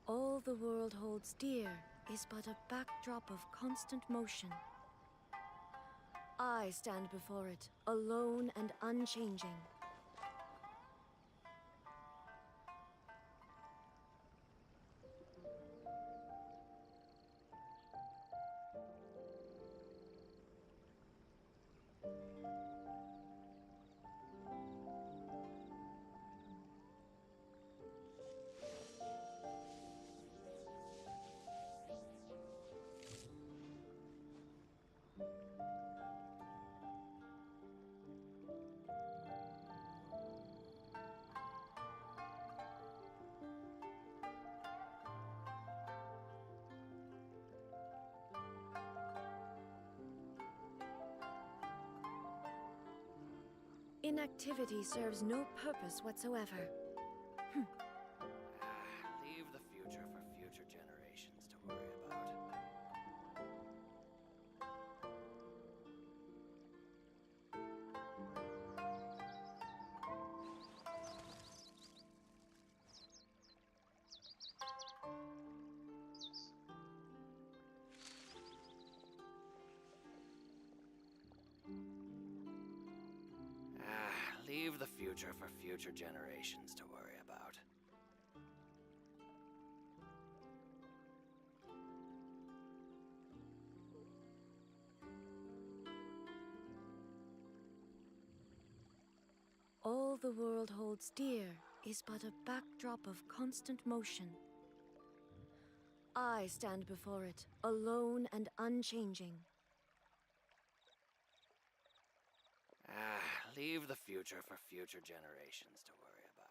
All the world holds dear is but a backdrop of constant motion. I stand before it, alone and unchanging. Inactivity serves no purpose whatsoever. Leave the future for future generations to worry about. Leave the future for future generations to worry about. All the world holds dear is but a backdrop of constant motion. I stand before it, alone and unchanging. Leave the future for future generations to worry about.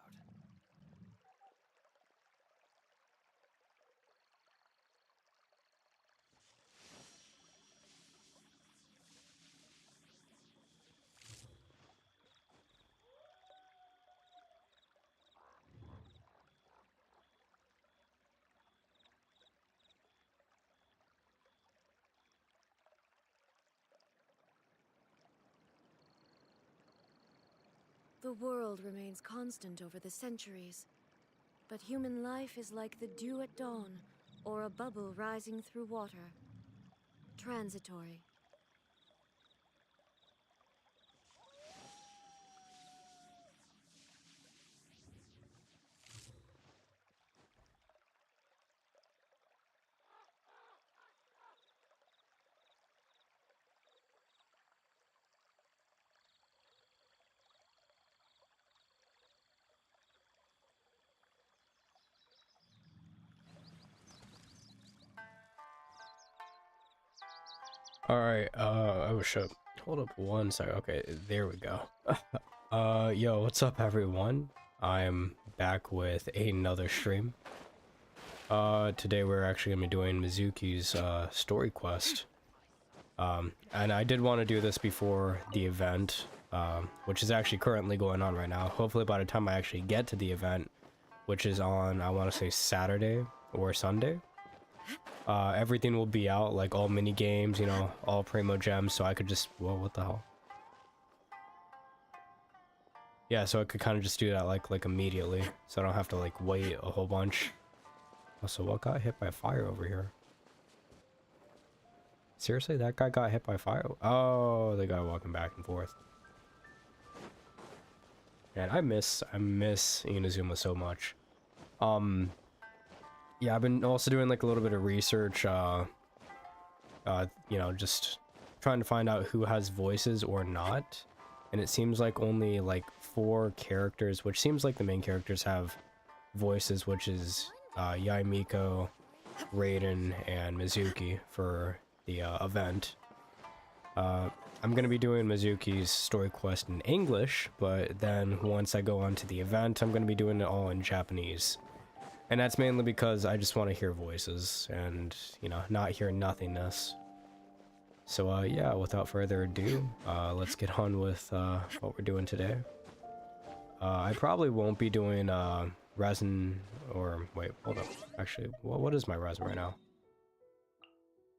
The world remains constant over the centuries, but human life is like the dew at dawn, or a bubble rising through water. Transitory. Alright, oh shit. Hold up one second. Okay, there we go. Yo, what's up everyone? I'm back with another stream. Today we're actually gonna be doing Mizuki's, story quest. And I did want to do this before the event, which is actually currently going on right now. Hopefully by the time I actually get to the event, which is on, I want to say Saturday or Sunday, everything will be out, like all mini games, you know, all primo gems, so I could just, whoa, what the hell? Yeah, so I could kind of just do that like immediately, so I don't have to like wait a whole bunch. Also, what got hit by fire over here? Seriously, that guy got hit by fire? Oh, the guy walking back and forth. Man, I miss Inazuma so much. Yeah, I've been also doing like a little bit of research, you know, just trying to find out who has voices or not. And it seems like only like 4 characters, which seems like the main characters have voices, which is Yaimiko, Raiden, and Mizuki for the event. I'm going to be doing Mizuki's story quest in English, but then once I go on to the event, I'm going to be doing it all in Japanese. And that's mainly because I just want to hear voices and, you know, not hear nothingness. So, yeah, without further ado, let's get on with what we're doing today. I probably won't be doing resin, or wait, hold up. Actually, what is my resin right now?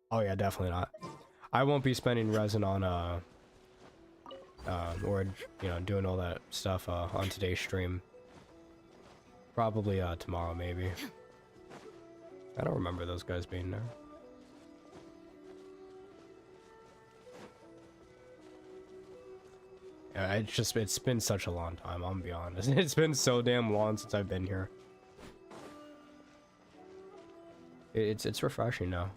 Oh yeah, definitely not. I won't be spending resin on, or, you know, doing all that stuff on today's stream. Probably tomorrow, maybe. I don't remember those guys being there. Yeah, it's been such a long time, I'm gonna be honest. It's been so damn long since I've been here. It's refreshing now.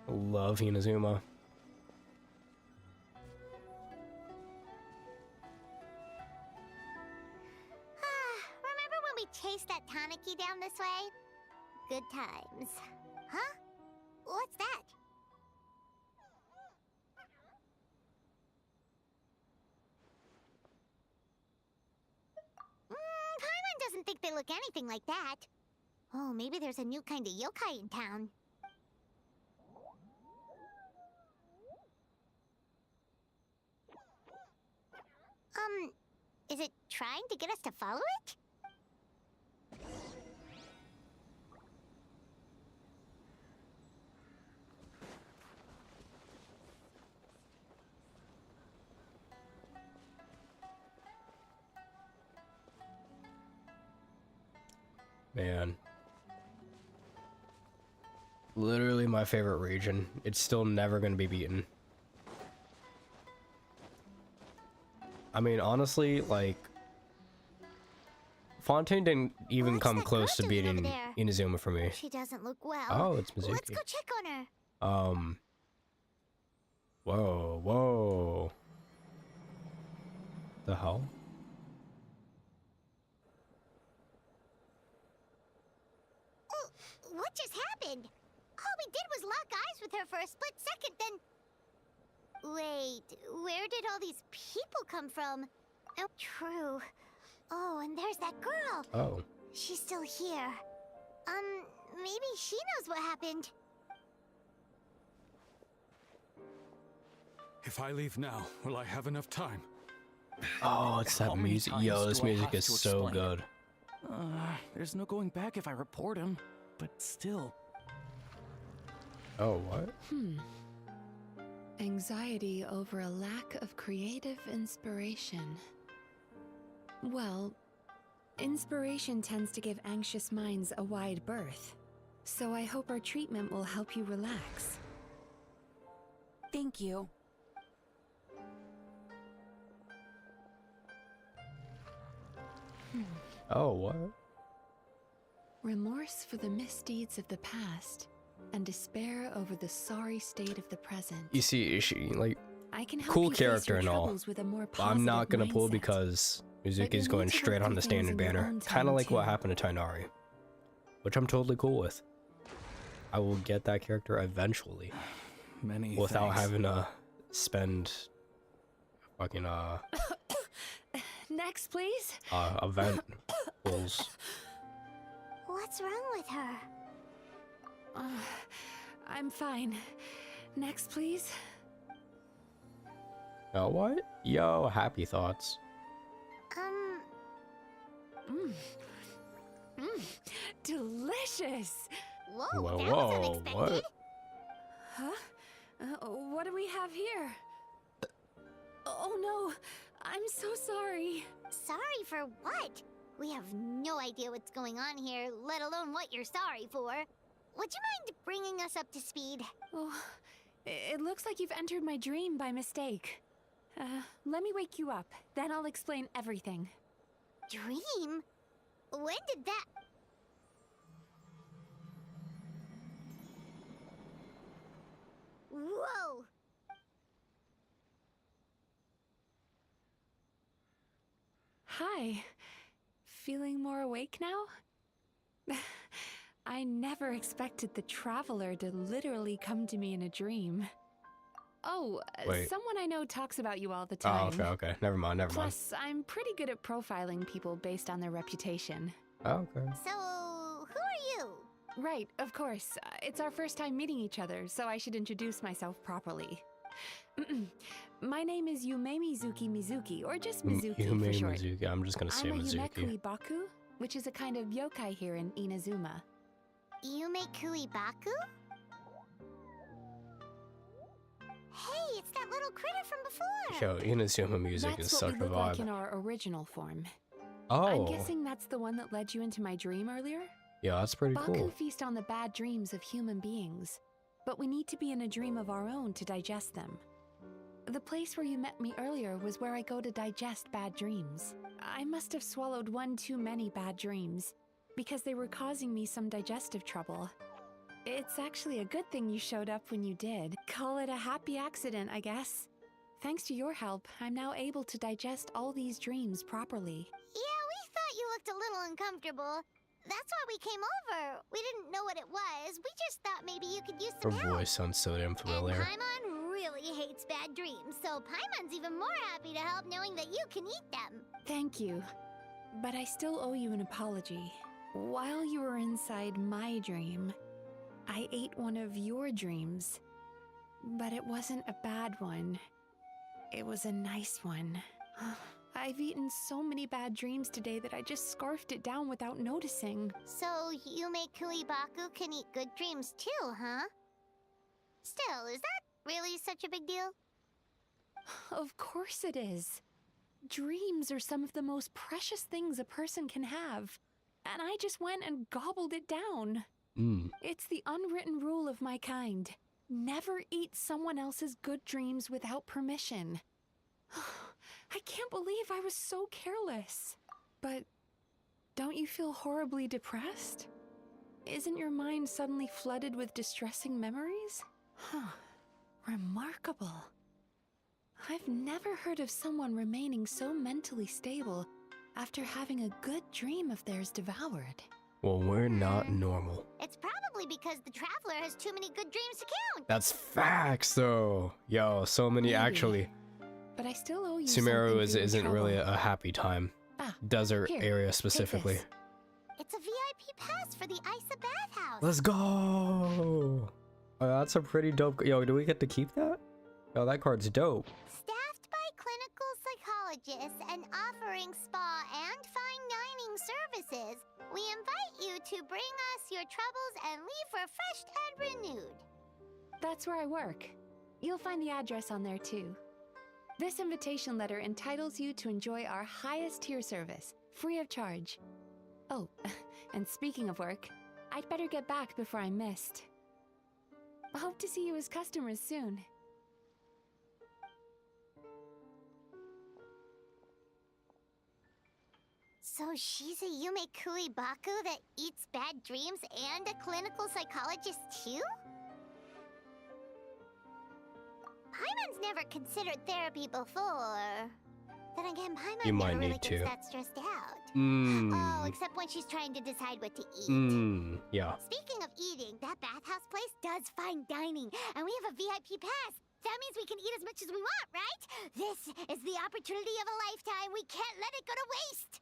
I love Inazuma. Remember when we chased that Tanuki down this way? Good times. Huh? What's that? Paimon doesn't think they look anything like that. Oh, maybe there's a new kind of yokai in town. Is it trying to get us to follow it? Man. Literally my favorite region. It's still never gonna be beaten. I mean, honestly, like, Fontaine didn't even What's come that close to girl doing beating over there? Inazuma for me. She doesn't look well. Oh, it's Mizuki. Let's go check on her. Whoa, whoa. The hell? Oh, what just happened? All we did was lock eyes with her for a split second, then... Wait, where did all these people come from? Oh, true. Oh, and there's that girl. Oh. She's still here. Maybe she knows what happened. If I leave now, will I have enough time? Oh, it's How that many music. times Yo, this do I music have is to so explain good. There's no going back if I report him, but still. Oh, what? Anxiety over a lack of creative inspiration. Well, inspiration tends to give anxious minds a wide berth. So I hope our treatment will help you relax. Thank you. Oh, what? Remorse for the misdeeds of the past and despair over the sorry state of the present. You see, she, like, I can help cool you face character your and all. troubles with a more But I'm not positive gonna pull mindset. because But Mizuki's you going need to straight work on the through things standard in your banner. own Kind of time, like what too. happened to Tainari. Which I'm totally cool with. I will get that character eventually. Many Without thanks. having to spend fucking Next, please. event pulls. What's wrong with her? I'm fine. Next, please. Oh, what? Yo, happy thoughts. Delicious. Whoa, Whoa, that was whoa, unexpected. what? Huh? What do we have here? Oh no, I'm so sorry. Sorry for what? We have no idea what's going on here, let alone what you're sorry for. Would you mind bringing us up to speed? Oh, it looks like you've entered my dream by mistake. Let me wake you up, then I'll explain everything. Dream? When did that... Whoa! Hi. Feeling more awake now? I never expected the Traveler to literally come to me in a dream. Oh, Wait. someone I know talks about you all the Oh, time. okay. Never mind. Plus, I'm pretty good at profiling people based on their reputation. Oh, okay. So, who are you? Right, of course. It's our first time meeting each other, so I should introduce myself properly. My name is Yume Mizuki, or just Mizuki Yume for short. Mizuki. I'm just gonna say I'm a Mizuki. Yumekui Baku, which is a kind of yokai here in Inazuma. Yumekui Baku? Hey, it's that little critter from before! Yo, Inazuma music That's is what such we a look like vibe. in our original form. Oh. I'm guessing that's the one that led you into my dream earlier? Yeah, that's pretty Baku cool. feast on the bad dreams of human beings, but we need to be in a dream of our own to digest them. The place where you met me earlier was where I go to digest bad dreams. I must have swallowed one too many bad dreams, because they were causing me some digestive trouble. It's actually a good thing you showed up when you did. Call it a happy accident, I guess. Thanks to your help, I'm now able to digest all these dreams properly. Yeah, we thought you looked a little uncomfortable. That's why we came over. We didn't know what it was. We just thought maybe you could use Her some help. voice sounds so damn And familiar. Paimon really hates bad dreams, so Paimon's even more happy to help knowing that you can eat them. Thank you, but I still owe you an apology. While you were inside my dream, I ate one of your dreams, but it wasn't a bad one. It was a nice one. I've eaten so many bad dreams today that I just scarfed it down without noticing. So Yume Kuibaku can eat good dreams too, huh? Still, is that really such a big deal? Of course it is. Dreams are some of the most precious things a person can have, and I just went and gobbled it down. It's the unwritten rule of my kind. Never eat someone else's good dreams without permission. I can't believe I was so careless. But don't you feel horribly depressed? Isn't your mind suddenly flooded with distressing memories? Remarkable. I've never heard of someone remaining so mentally stable after having a good dream of theirs devoured. Well, we're not normal. It's probably because the Traveler has too many good dreams to count. That's facts, though. Yo, so many Maybe. actually. But I still owe you Sumeru something is, for your isn't really trouble. a happy time. Desert here, area take specifically. this. It's a VIP pass for the Isa bathhouse. Let's go! Oh, that's a pretty dope. Yo, do we get to keep that? Yo, that card's dope. Staffed by clinical psychologists and offering spa and fine dining services, we invite you to bring us your troubles and leave refreshed and renewed. That's where I work. You'll find the address on there too. This invitation letter entitles you to enjoy our highest tier service, free of charge. Oh, and speaking of work, I'd better get back before I'm missed. I hope to see you as customers soon. So she's a Yume Kuibaku that eats bad dreams and a clinical psychologist too? Paimon's never considered therapy before. Then again, Paimon You never might really need gets to. that stressed out. Oh, except when she's trying to decide what to eat. Yeah. Speaking of eating, that bathhouse place does fine dining, and we have a VIP pass. That means we can eat as much as we want, right? This is the opportunity of a lifetime. We can't let it go to waste.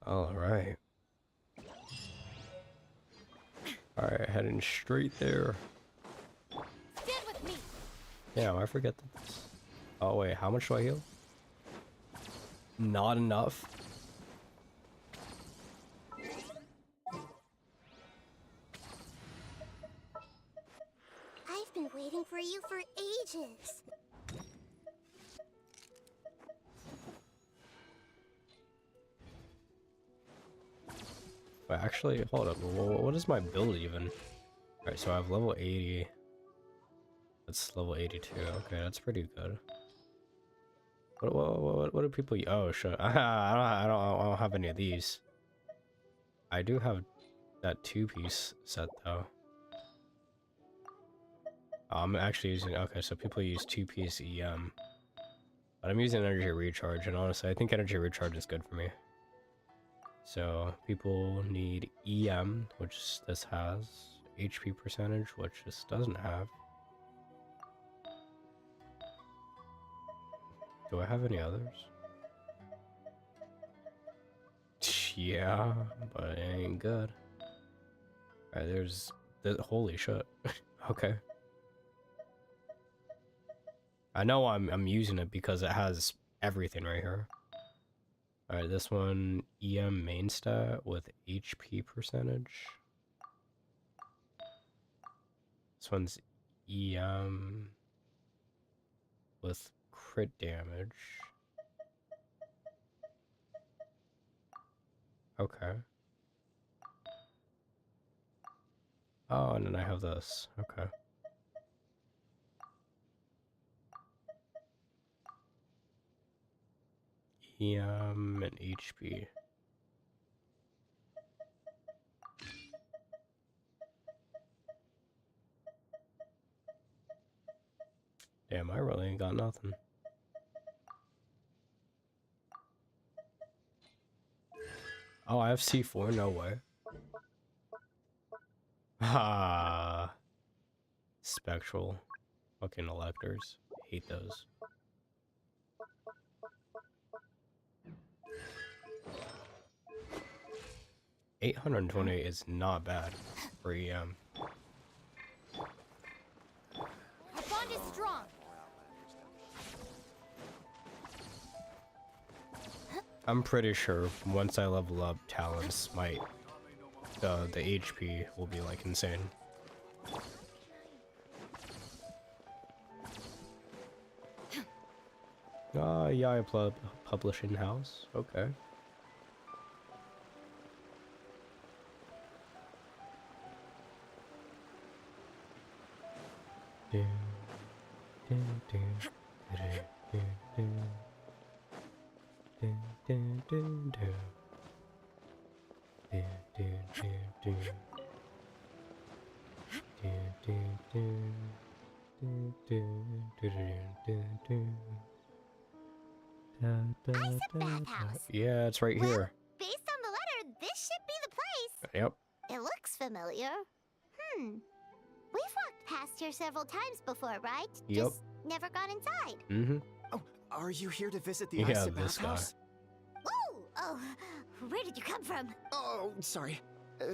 Alright. Alright, heading straight there. Stand with me. Damn, I forget this. Oh wait, how much do I heal? Not enough. I've been waiting for you for ages. Wait, actually, hold up. What is my build even? Alright, so I have level 80. That's level 82. Okay, that's pretty good. What do people? Oh shit! I don't have any of these. I do have that 2-piece set though. I'm actually using. Okay, so people use 2-piece EM, but I'm using energy recharge, and honestly, I think energy recharge is good for me. So people need EM, which this has, HP percentage, which this doesn't have. Do I have any others? Yeah, but it ain't good. Alright, there's holy shit. Okay. I know I'm using it because it has everything right here. Alright, this one, EM main stat with HP percentage. This one's EM with crit damage. Okay. Oh, and then I have this. Okay. EM and HP. Damn, I really ain't got nothing. Oh, I have C4? No way. Ah, spectral. Fucking electors. Hate those. $820 is not bad for EM. Our bond is strong. I'm pretty sure once I level up talents, the HP will be like insane. Yeah, publishing house. Okay. Bathhouse. Yeah, it's right Well, here. based on the letter, this should be the place. Yep. It looks familiar. We've walked past here several times before, right? Yep. Just never gone inside. Mm-hmm. Oh, are you here to visit the Yeah, Insta this guy. bathhouse? Ooh! Oh, where did you come from? Oh, sorry.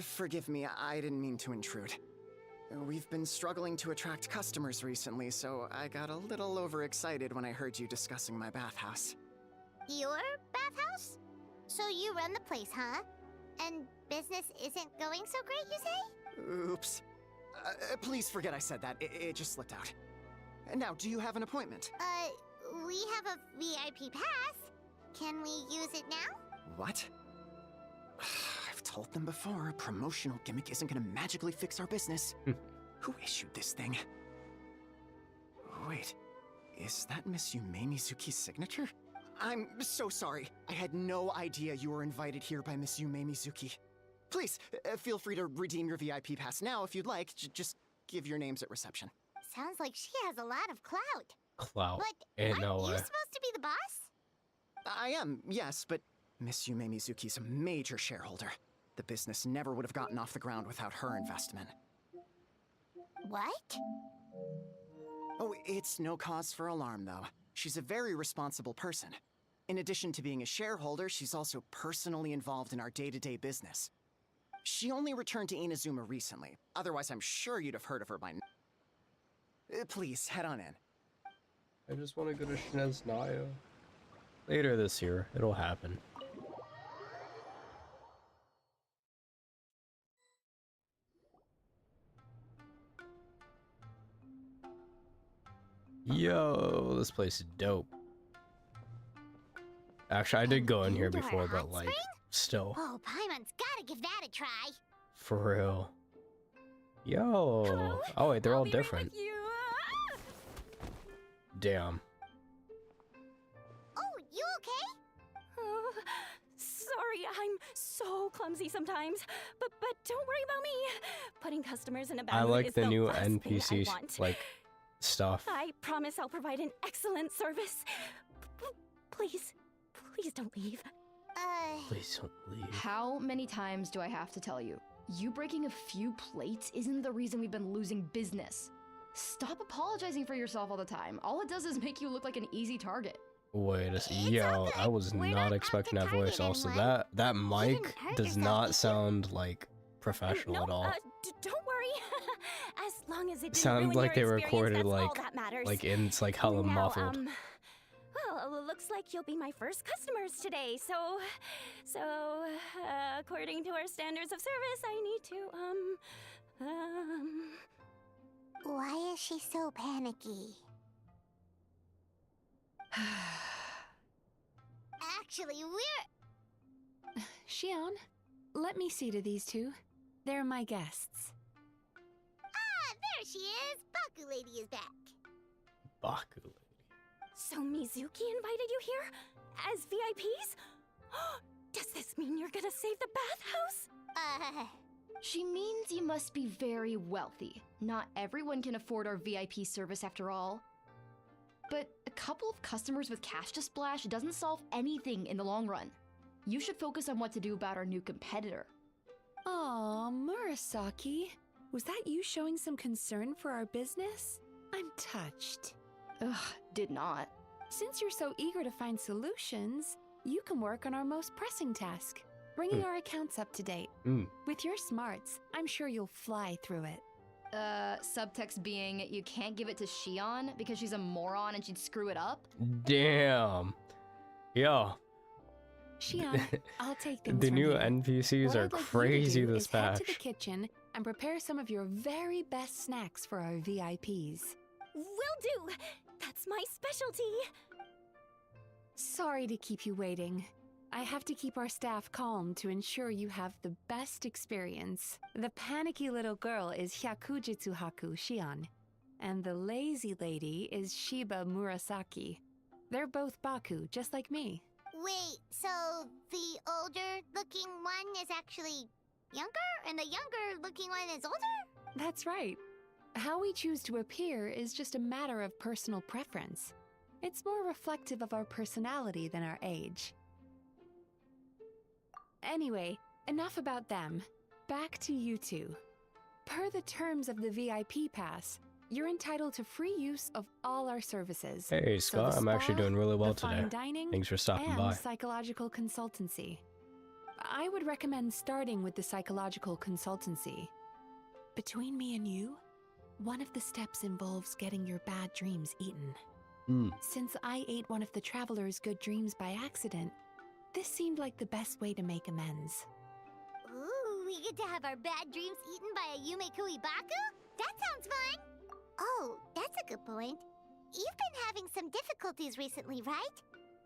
Forgive me, I didn't mean to intrude. We've been struggling to attract customers recently, so I got a little overexcited when I heard you discussing my bathhouse. Your bathhouse? So you run the place, huh? And business isn't going so great, you say? Oops. Please forget I said that. It just slipped out. Now, do you have an appointment? We have a VIP pass. Can we use it now? What? I've told them before, a promotional gimmick isn't gonna magically fix our business. Who issued this thing? Wait, is that Miss Yume Mizuki's signature? I'm so sorry. I had no idea you were invited here by Miss Yume Mizuki. Please, feel free to redeem your VIP pass now if you'd like. Just give your names at reception. Sounds like she has a lot of clout. Clout. But Ain't aren't no you way. supposed to be the boss? I am, yes, but Miss Yume Mizuki's a major shareholder. The business never would have gotten off the ground without her investment. What? Oh, it's no cause for alarm, though. She's a very responsible person. In addition to being a shareholder, she's also personally involved in our day-to-day business. She only returned to Inazuma recently. Otherwise, I'm sure you'd have heard of her by now. Please, head on in. I just want to go to Shineznaya. Later this year, it'll happen. Yo, this place is dope. Actually, I did go in here Indoor before, but hot like, spring? still, Oh, Paimon's gotta give that a try. for real. Yo, oh wait, they're all different. Damn. Oh, you okay? Oh, sorry, I'm so clumsy sometimes. But don't worry about me. Putting customers in a bad I mood like is the the new last thing I NPC want. like stuff. I promise I'll provide an excellent service. Please don't leave. Please don't leave. How many times do I have to tell you? You breaking a few plates isn't the reason we've been losing business. Stop apologizing for yourself all the time. All it does is make you look like an easy target. Wait a It's yo, all good. I was We're not not expecting out that to voice. target Also, anyone. that You mic didn't hurt does yourself, not did you? sound like professional No, at all. don't worry. As long as it didn't Sounded ruin like they your experience, recorded that's all like that matters. it's like hella Now, muffled. Well, it looks like you'll be my first customers today, so, according to our standards of service, I need to, Why is she so panicky? Actually, we're... Shion, let me see to these two. They're my guests. Ah, there she is. Baku Lady is back. Baku lady. So Mizuki invited you here? As VIPs? Does this mean you're gonna save the bathhouse? She means you must be very wealthy. Not everyone can afford our VIP service after all. But a couple of customers with cash to splash doesn't solve anything in the long run. You should focus on what to do about our new competitor. Aw, Murasaki. Was that you showing some concern for our business? I'm touched. Ugh, did not. Since you're so eager to find solutions, you can work on our most pressing task, bringing our accounts up to date. With your smarts, I'm sure you'll fly through it. Subtext being, you can't give it to Shion because she's a moron and she'd screw it up? Damn. Yo. Shion, I'll take things The from new here. NPCs What are I'd like you to crazy do this is head patch. to the kitchen and prepare some of your very best snacks for our VIPs. Will do! That's my specialty! Sorry to keep you waiting. I have to keep our staff calm to ensure you have the best experience. The panicky little girl is Hyakujitsu Haku Shion, and the lazy lady is Shiba Murasaki. They're both Baku, just like me. Wait, so the older-looking one is actually younger, and the younger-looking one is older? That's right. How we choose to appear is just a matter of personal preference. It's more reflective of our personality than our age. Anyway, enough about them. Back to you two. Per the terms of the VIP pass, you're entitled to free use of all our services. Hey, So Scott, the I'm actually spa, doing really well the fine today. dining, Thanks for stopping and by. psychological consultancy. I would recommend starting with the psychological consultancy. Between me and you, one of the steps involves getting your bad dreams eaten. Since I ate one of the traveler's good dreams by accident, this seemed like the best way to make amends. Ooh, we get to have our bad dreams eaten by a Yume Kui Baku? That sounds fun! Oh, that's a good point. You've been having some difficulties recently, right?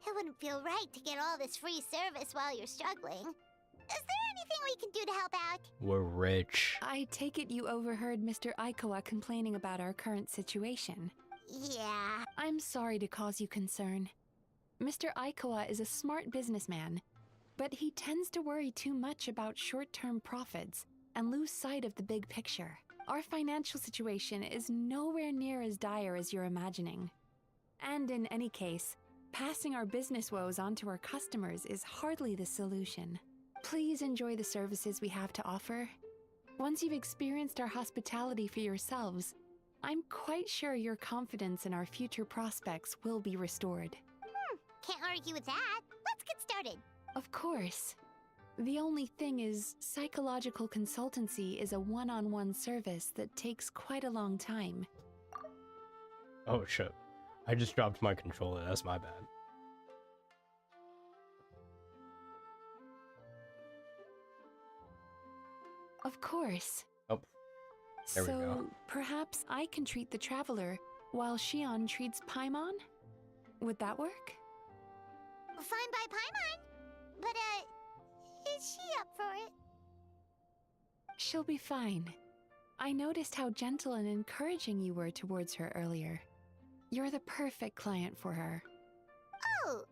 It wouldn't feel right to get all this free service while you're struggling. Is there anything we can do to help out? We're rich. I take it you overheard Mr. Aikawa complaining about our current situation. Yeah. I'm sorry to cause you concern. Mr. Aikawa is a smart businessman, but he tends to worry too much about short-term profits and lose sight of the big picture. Our financial situation is nowhere near as dire as you're imagining. And in any case, passing our business woes on to our customers is hardly the solution. Please enjoy the services we have to offer. Once you've experienced our hospitality for yourselves, I'm quite sure your confidence in our future prospects will be restored. Can't argue with that. Let's get started. Of course. The only thing is, psychological consultancy is a one-on-one service that takes quite a long time. Oh shit. I just dropped my controller, that's my bad. Of course. Oh. There we So, go. perhaps I can treat the traveler while Shion treats Paimon? Would that work? Fine by Paimon. But, is she up for it? She'll be fine. I noticed how gentle and encouraging you were towards her earlier. You're the perfect client for her. Oh,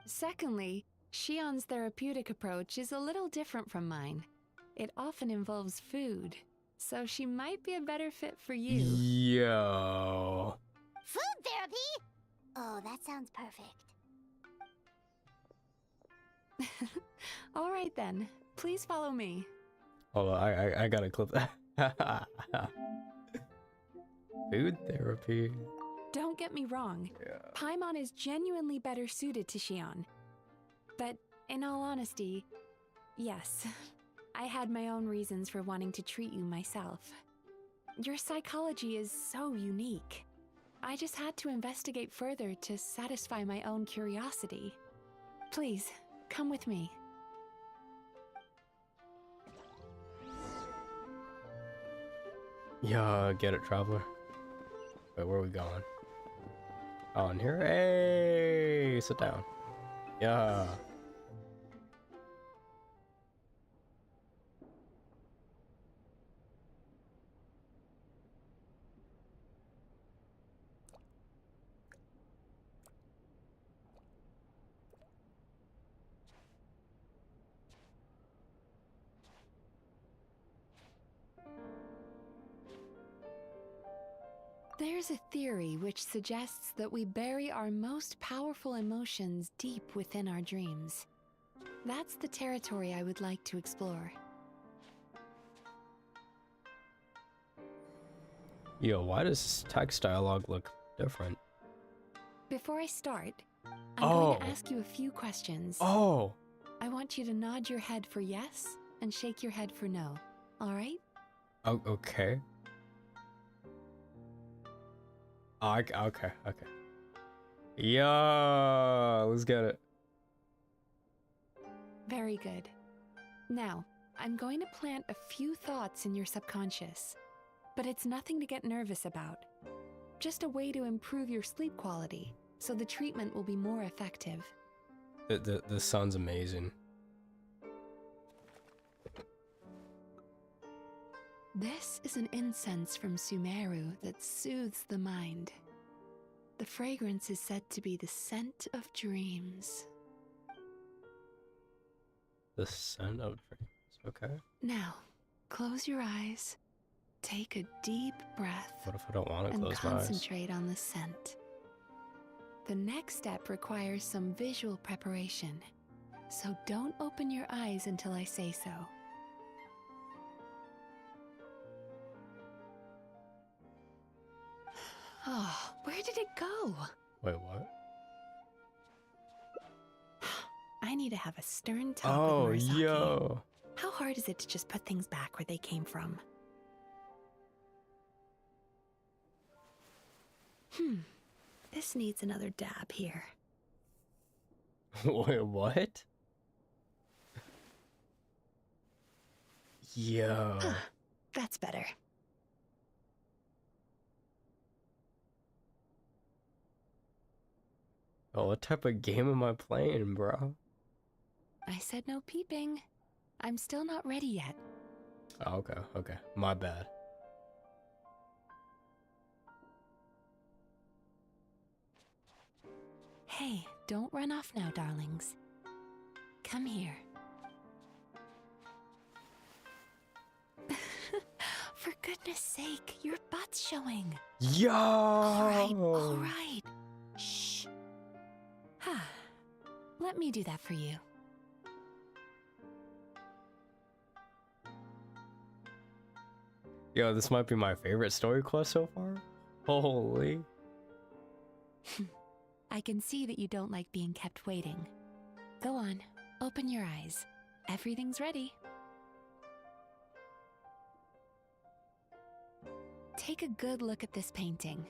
Secondly, Shion's therapeutic approach is a little different from mine. It often involves food, so she might be a better fit for you. Yo. food therapy? Oh, that sounds perfect. All right then, please follow me. Hold on, I gotta clip that. Food therapy. Don't get me wrong, Paimon is genuinely better suited to Shion. But in all honesty, yes, I had my own reasons for wanting to treat you myself. Your psychology is so unique. I just had to investigate further to satisfy my own curiosity. Please, come with me. Yeah, get it, traveler. Wait, where are we going? Oh, in here? Hey, sit down. Yeah. There's a theory which suggests that we bury our most powerful emotions deep within our dreams. That's the territory I would like to explore. Yo, why does this text dialogue look different? Before I start, I'm going to ask you a few questions. Oh. I want you to nod your head for yes and shake your head for no. All right? Oh, okay. Okay. Yeah, let's get it. Very good. Now, I'm going to plant a few thoughts in your subconscious, but it's nothing to get nervous about. Just a way to improve your sleep quality, so the treatment will be more effective. This sounds amazing. This is an incense from Sumeru that soothes the mind. The fragrance is said to be the scent of dreams. The scent of dreams, okay. Now, close your eyes, take a deep breath, What if I don't want to and close my eyes? concentrate on the scent. The next step requires some visual preparation, so don't open your eyes until I say so. Oh, where did it go? Wait, what? I need to have a stern talk with Murasaki. Yo. How hard is it to just put things back where they came from? This needs another dab here. Wait, what? Yo. That's better. Oh, what type of game am I playing, bro? I said no peeping. I'm still not ready yet. Oh, okay. My bad. Hey, don't run off now, darlings. Come here. For goodness sake, your butt's showing. Yo! All right. Shh. Let me do that for you. Yo, this might be my favorite story quest so far. Holy. I can see that you don't like being kept waiting. Go on, open your eyes. Everything's ready. Take a good look at this painting.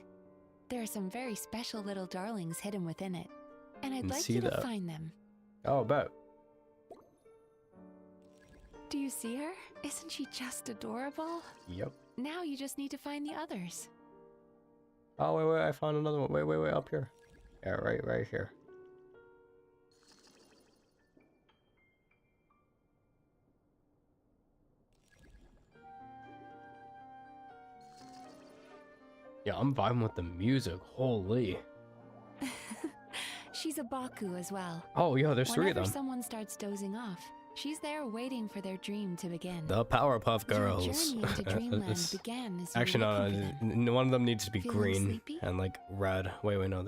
There are some very special little darlings hidden within it, and I'd like you to find them. Oh, bet. Do you see her? Isn't she just adorable? Yep. Now you just need to find the others. Oh, wait, I found another one. Wait, up here. Yeah, right here. Yeah, I'm vibing with the music. Holy. She's a Baku as well. Oh, yo, there's three of them. Whenever someone starts dozing off, she's there waiting for their dream to begin. The Powerpuff Girls. Your journey into dreamland began as you Actually, were looking no, one of them needs to be Feeling green sleepy? and like red. Wait, no,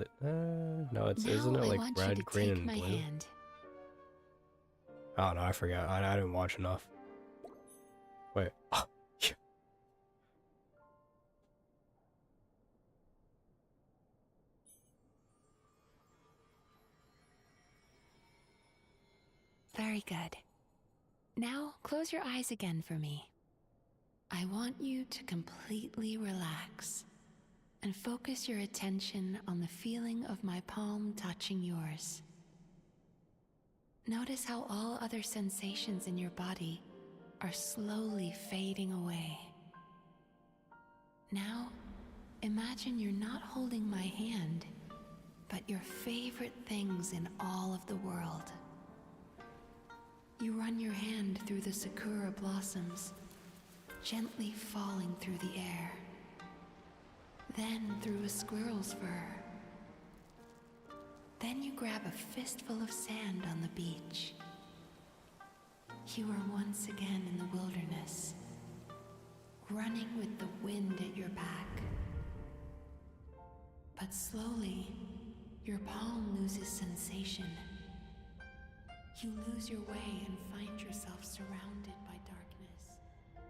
no, it's isn't it Now I like want you red, to green, take and my blue? hand. Oh no, I forgot. I didn't watch enough. Wait. Oh, yeah. Very good. Now, close your eyes again for me. I want you to completely relax and focus your attention on the feeling of my palm touching yours. Notice how all other sensations in your body are slowly fading away. Now, imagine you're not holding my hand, but your favorite things in all of the world. You run your hand through the sakura blossoms, gently falling through the air. Then through a squirrel's fur. Then you grab a fistful of sand on the beach. You are once again in the wilderness, running with the wind at your back. But slowly, your palm loses sensation. You lose your way and find yourself surrounded by darkness.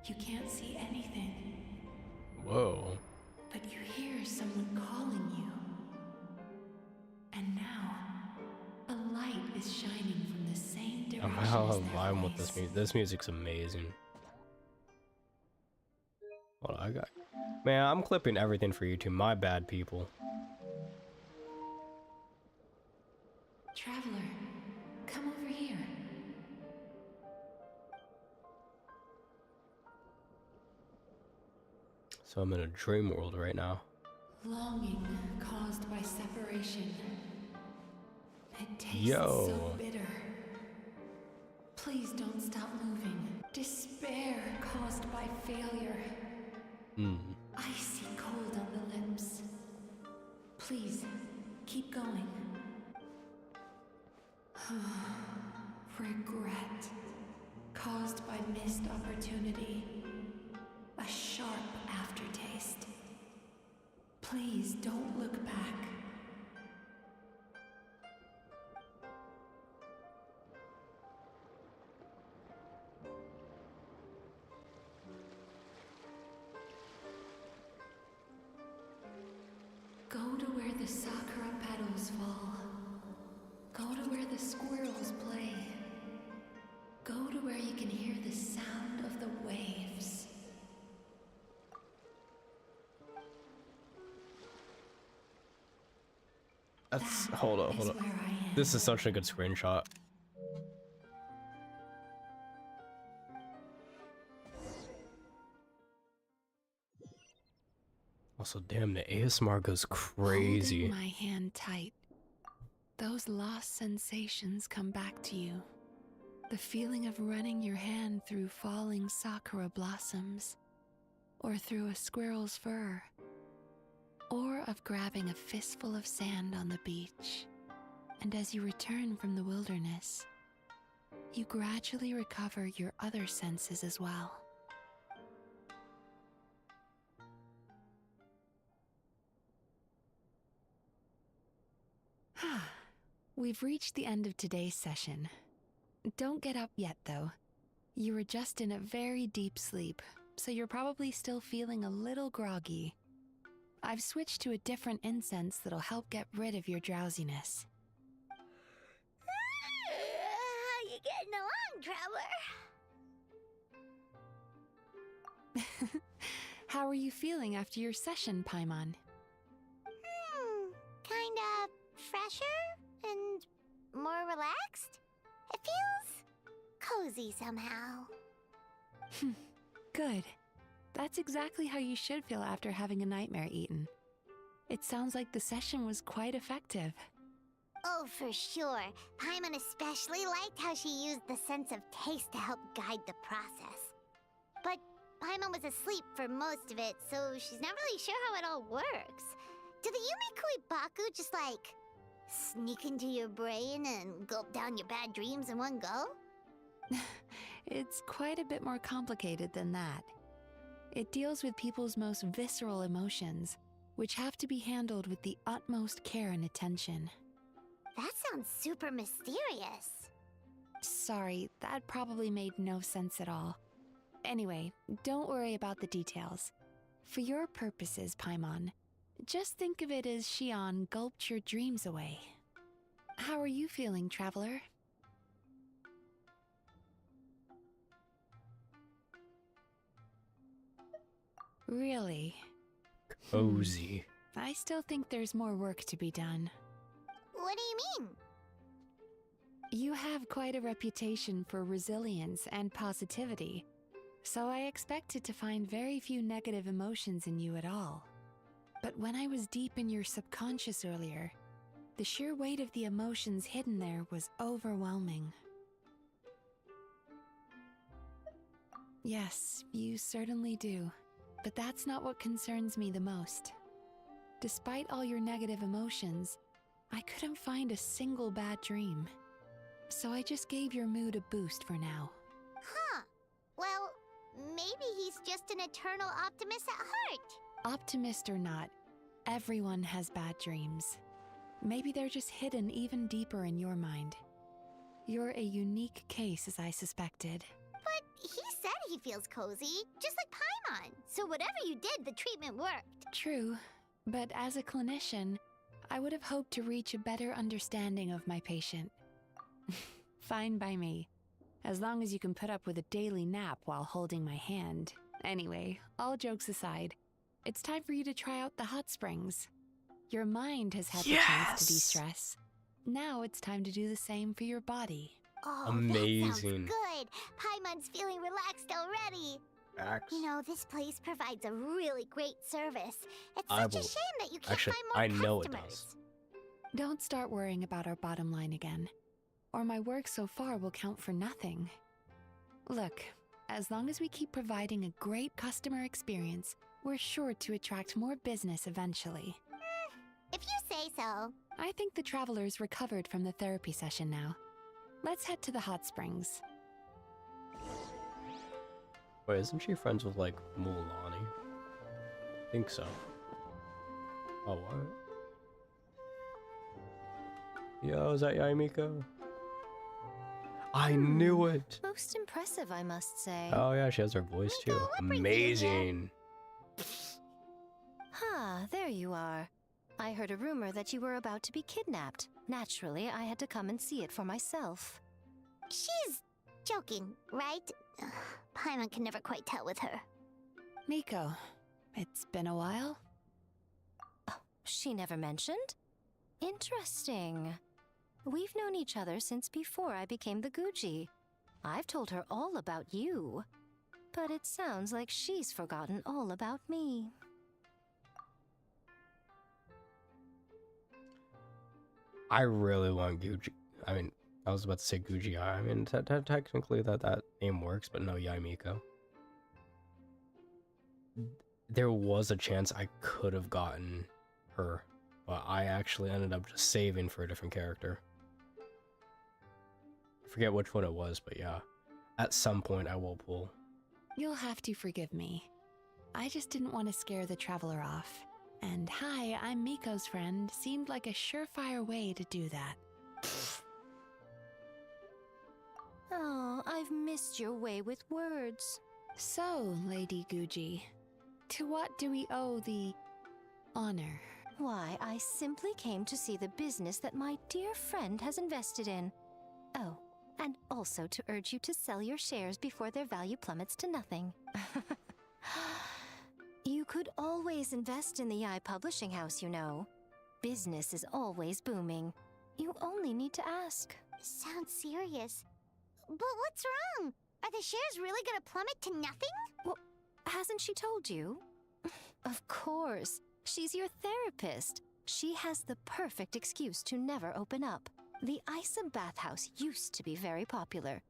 You can't see anything. Whoa. But you hear someone calling you. And now, a light is shining from the same direction as I'm their vibing with voice. this music. This music's amazing. Hold on, Man, I'm clipping everything for YouTube. My bad, people. Traveler, come over here. So I'm in a dream world right now. Longing caused by separation. It tastes Yo. so bitter. Please don't stop moving. Despair caused by failure. Icy cold on the lips. Please, keep going. Regret caused by missed opportunity. A sharp aftertaste. Please don't look back. Go to where the sakura petals fall. Go to where the squirrels play. Go to where you can hear the sound of the waves. That's hold up. Where I am. This is such a good screenshot. Also, damn, the ASMR goes crazy. Holding my hand tight. Those lost sensations come back to you. The feeling of running your hand through falling sakura blossoms, or through a squirrel's fur, or of grabbing a fistful of sand on the beach. And as you return from the wilderness, you gradually recover your other senses as well. We've reached the end of today's session. Don't get up yet, though. You were just in a very deep sleep, so you're probably still feeling a little groggy. I've switched to a different incense that'll help get rid of your drowsiness. How you getting along, Traveler? How are you feeling after your session, Paimon? Kinda fresher and more relaxed. It feels cozy somehow. Good. That's exactly how you should feel after having a nightmare eaten. It sounds like the session was quite effective. Oh, for sure. Paimon especially liked how she used the sense of taste to help guide the process. But Paimon was asleep for most of it, so she's not really sure how it all works. Do the Yumi Kuibaku just, like, sneak into your brain and gulp down your bad dreams in one go? It's quite a bit more complicated than that. It deals with people's most visceral emotions, which have to be handled with the utmost care and attention. That sounds super mysterious. Sorry, that probably made no sense at all. Anyway, don't worry about the details. For your purposes, Paimon, just think of it as Xion gulped your dreams away. How are you feeling, Traveler? Really? Cozy. I still think there's more work to be done. What do you mean? You have quite a reputation for resilience and positivity, so I expected to find very few negative emotions in you at all. But when I was deep in your subconscious earlier, The sheer weight of the emotions hidden there was overwhelming. Yes, you certainly do. But that's not what concerns me the most. Despite all your negative emotions, I couldn't find a single bad dream. So I just gave your mood a boost for now. Huh. Well, maybe he's just an eternal optimist at heart. Optimist or not, everyone has bad dreams. Maybe they're just hidden even deeper in your mind. You're a unique case, as I suspected. But he said he feels cozy, just like Paimon. So whatever you did, the treatment worked. True, but as a clinician, I would have hoped to reach a better understanding of my patient. Fine by me, as long as you can put up with a daily nap while holding my hand. Anyway, all jokes aside, it's time for you to try out the hot springs. Your mind has had the chance to de-stress. Now it's time to do the same for your body. Oh, Amazing. That sounds good. Paimon's feeling relaxed already. Facts. You know, this place provides a really great service. It's I such a will- shame that you can't Actually, find more I know it customers. does. Don't start worrying about our bottom line again, or my work so far will count for nothing. Look, as long as we keep providing a great customer experience, we're sure to attract more business eventually. If you say so. I think the traveler's recovered from the therapy session now. Let's head to the hot springs. Wait, isn't she friends with, like, Mulan? Think so. Oh, what? Yo, is that Yaimiko? I knew it! Most impressive, I must say. Oh yeah, she has her voice too. Nico, what brings you Amazing! There you are. I heard a rumor that you were about to be kidnapped. Naturally, I had to come and see it for myself. She's joking, right? Ugh, Paimon can never quite tell with her. Miko, it's been a while. She never mentioned? Interesting. We've known each other since before I became the Guji. I've told her all about you. But it sounds like she's forgotten all about me. I really want Gucci. I mean, I was about to say Gucci. I mean, technically that name works, but no, Yaimiko. There was a chance I could have gotten her, but I actually ended up just saving for a different character. I forget which one it was, but yeah. At some point, I will pull. You'll have to forgive me. I just didn't want to scare the traveler off. And hi, I'm Miko's friend seemed like a surefire way to do that. Oh, I've missed your way with words. So, Lady Guji, to what do we owe the honor? Why, I simply came to see the business that my dear friend has invested in. Oh, and also to urge you to sell your shares before their value plummets to nothing. You could always invest in the Eye Publishing House, you know. Business is always booming. You only need to ask. Sounds serious. But what's wrong? Are the shares really gonna plummet to nothing? Well, hasn't she told you? Of course. She's your therapist. She has the perfect excuse to never open up. The Isa bathhouse used to be very popular.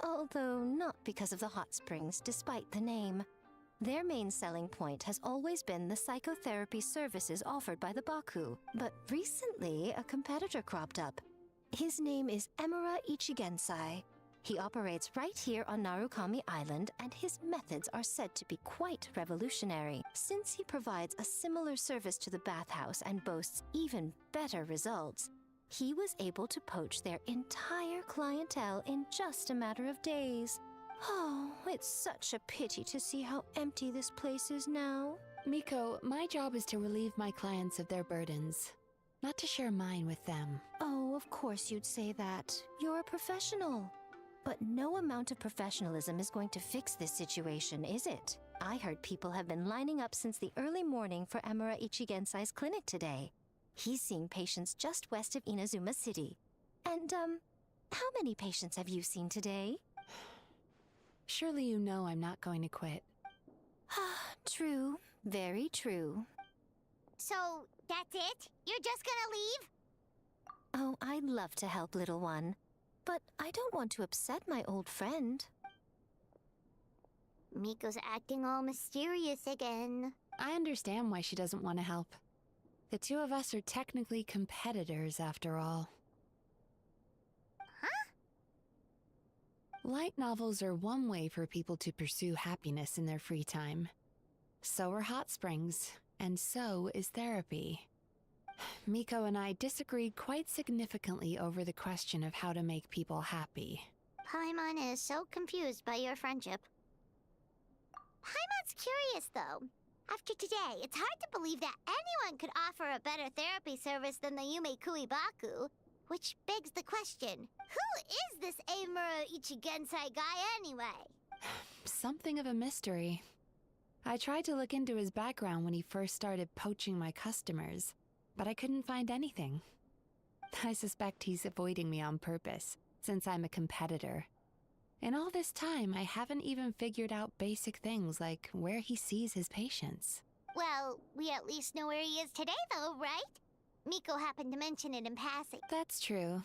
Although not because of the hot springs, despite the name. Their main selling point has always been the psychotherapy services offered by the Baku. But recently, a competitor cropped up. His name is Emura Ichigensai. He operates right here on Narukami Island, and his methods are said to be quite revolutionary. Since he provides a similar service to the bathhouse and boasts even better results, he was able to poach their entire clientele in just a matter of days. Oh, it's such a pity to see how empty this place is now. Miko, my job is to relieve my clients of their burdens, not to share mine with them. Oh, of course you'd say that. You're a professional. But no amount of professionalism is going to fix this situation, is it? I heard people have been lining up since the early morning for Emura Ichigensai's clinic today. He's seeing patients just west of Inazuma City. And, how many patients have you seen today? Surely you know I'm not going to quit. True. Very true. So, that's it? You're just gonna leave? Oh, I'd love to help, little one. But I don't want to upset my old friend. Miko's acting all mysterious again. I understand why she doesn't want to help. The two of us are technically competitors, after all. Huh? Light novels are one way for people to pursue happiness in their free time. So are hot springs, and so is therapy. Miko and I disagreed quite significantly over the question of how to make people happy. Paimon is so confused by your friendship. Paimon's curious, though. After today, it's hard to believe that anyone could offer a better therapy service than the Yume Kuibaku. Which begs the question, who is this Eimura Ichigensai guy anyway? Something of a mystery. I tried to look into his background when he first started poaching my customers, but I couldn't find anything. I suspect he's avoiding me on purpose, since I'm a competitor. In all this time, I haven't even figured out basic things like where he sees his patients. Well, we at least know where he is today, though, right? Miko happened to mention it in passing. That's true.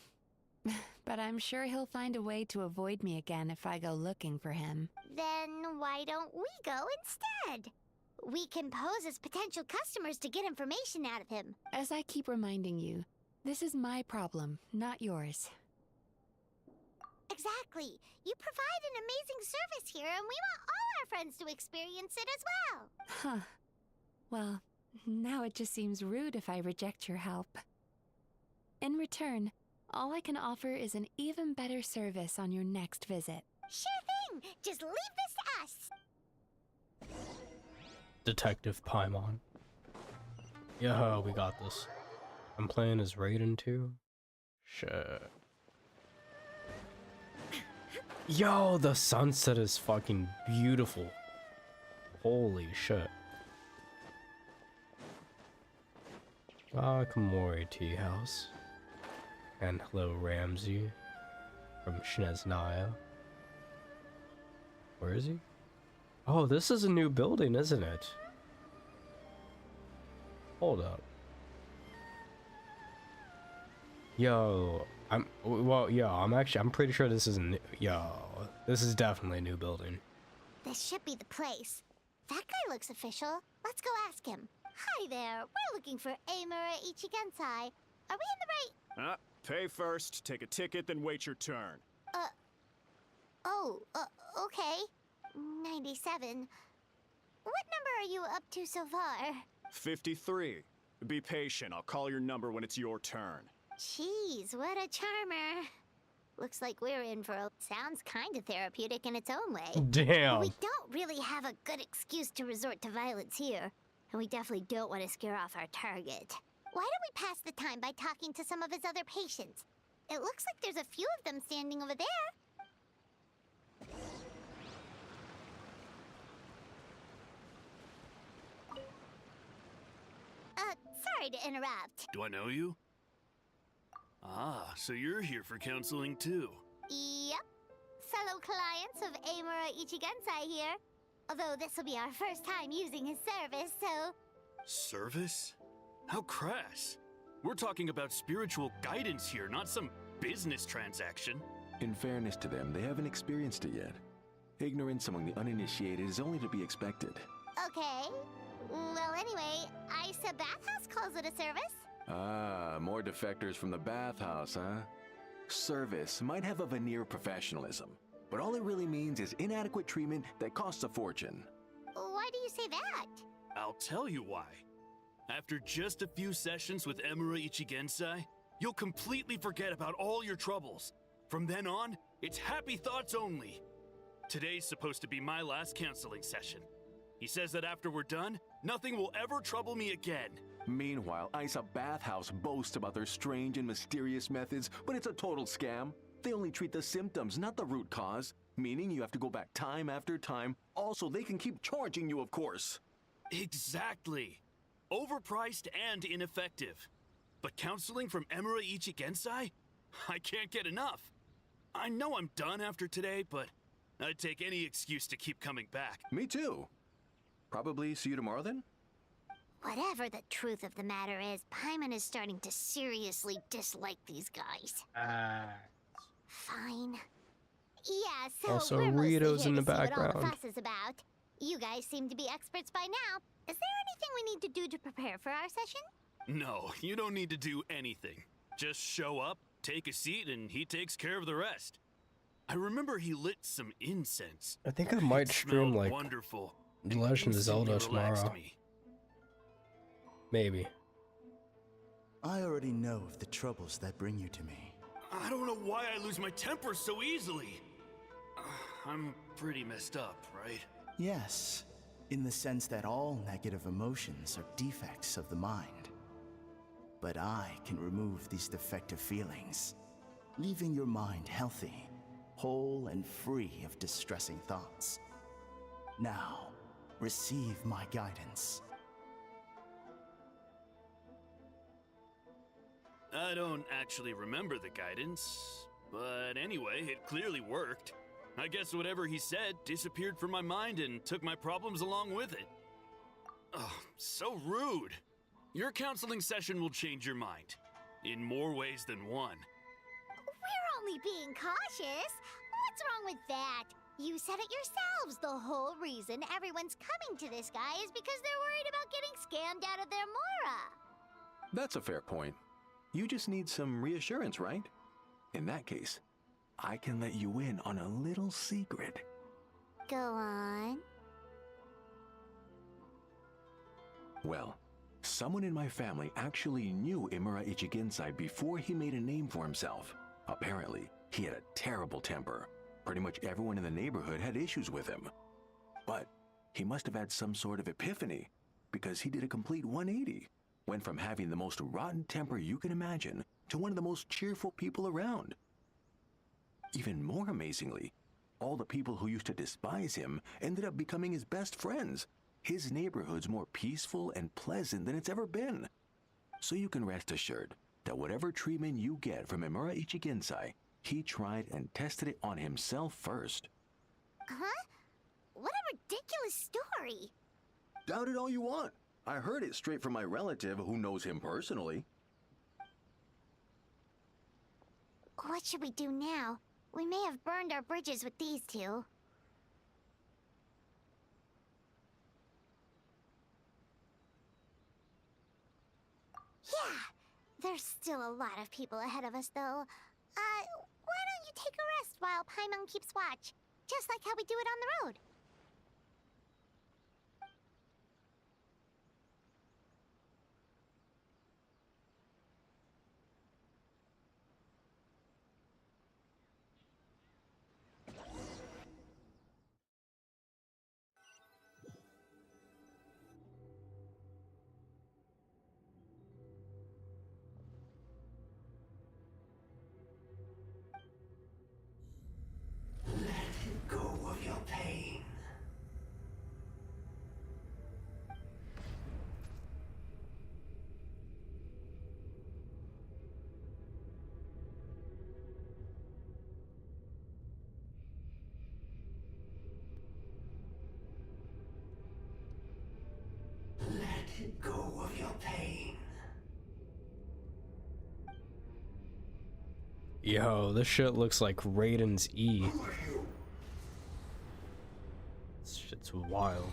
But I'm sure he'll find a way to avoid me again if I go looking for him. Then why don't we go instead? We can pose as potential customers to get information out of him. As I keep reminding you, this is my problem, not yours. Exactly. You provide an amazing service here, and we want all our friends to experience it as well. Huh. Well, now it just seems rude if I reject your help. In return, all I can offer is an even better service on your next visit. Sure thing. Just leave this to us. Detective Paimon. Yeah, we got this. I'm playing as Raiden too. Shit. Yo, the sunset is fucking beautiful. Holy shit. Komori Tea House. And hello, Ramsey from Shineznaya. Where is he? Oh, this is a new building, isn't it? Hold up. Yo, I'm pretty sure this isn't. Yo, this is definitely a new building. This should be the place. That guy looks official. Let's go ask him. Hi there. We're looking for Eimura Ichigensai. Are we in the right? Pay first, take a ticket, then wait your turn. Okay. 97. What number are you up to so far? 53. Be patient, I'll call your number when it's your turn. Jeez, what a charmer. Looks like we're in for a... Sounds kind of therapeutic in its own way. Damn. We don't really have a good excuse to resort to violence here. And we definitely don't want to scare off our target. Why don't we pass the time by talking to some of his other patients? It looks like there's a few of them standing over there. Sorry to interrupt. Do I know you? Ah, so you're here for counseling too. Yep. Fellow clients of Eimura Ichigensai here. Although this will be our first time using his service, so... Service? How crass. We're talking about spiritual guidance here, not some business transaction. In fairness to them, they haven't experienced it yet. Ignorance among the uninitiated is only to be expected. Okay. Well, anyway, Isa Bathhouse calls it a service. Ah, more defectors from the bathhouse, huh? Service might have a veneer of professionalism, but all it really means is inadequate treatment that costs a fortune. Why do you say that? I'll tell you why. After just a few sessions with Eimura Ichigensai, you'll completely forget about all your troubles. From then on, it's happy thoughts only. Today's supposed to be my last counseling session. He says that after we're done, nothing will ever trouble me again. Meanwhile, Isa Bathhouse boasts about their strange and mysterious methods, but it's a total scam. They only treat the symptoms, not the root cause, meaning you have to go back time after time. Also, they can keep charging you, of course. Exactly. Overpriced and ineffective. But counseling from Eimura Ichigensai? I can't get enough. I know I'm done after today, but I'd take any excuse to keep coming back. Me too. Probably see you tomorrow then? Whatever the truth of the matter is, Paimon is starting to seriously dislike these guys. Fine. Yeah, so Also, we're mostly Rito's here in to the see what all the background. fuss is about. You guys seem to be experts by now. Is there anything we need to do to prepare for our session? No, you don't need to do anything. Just show up, take a seat, and he takes care of the rest. I remember he lit some incense. I think I might It stream smelled like wonderful. The Legend of Zelda Instantly relaxed tomorrow. me. Maybe. I already know of the troubles that bring you to me. I don't know why I lose my temper so easily. I'm pretty messed up, right? Yes, in the sense that all negative emotions are defects of the mind. But I can remove these defective feelings, leaving your mind healthy, whole and free of distressing thoughts. Now, receive my guidance. I don't actually remember the guidance, but anyway, it clearly worked. I guess whatever he said disappeared from my mind and took my problems along with it. Oh, so rude. Your counseling session will change your mind. In more ways than one. We're only being cautious. What's wrong with that? You said it yourselves. The whole reason everyone's coming to this guy is because they're worried about getting scammed out of their Mora. That's a fair point. You just need some reassurance, right? In that case, I can let you in on a little secret. Go on. Well, someone in my family actually knew Imura Ichigensai before he made a name for himself. Apparently, he had a terrible temper. Pretty much everyone in the neighborhood had issues with him. But he must have had some sort of epiphany, because he did a complete 180. Went from having the most rotten temper you can imagine to one of the most cheerful people around. Even more amazingly, all the people who used to despise him ended up becoming his best friends. His neighborhood's more peaceful and pleasant than it's ever been. So you can rest assured that whatever treatment you get from Imura Ichigensai, he tried and tested it on himself first. Huh? What a ridiculous story. Doubt it all you want. I heard it straight from my relative who knows him personally. What should we do now? We may have burned our bridges with these two. Yeah, there's still a lot of people ahead of us, though. Why don't you take a rest while Paimon keeps watch? Just like how we do it on the road. Go of your pain. Let go of your pain. Yo, this shit looks like Raiden's E. This shit's wild.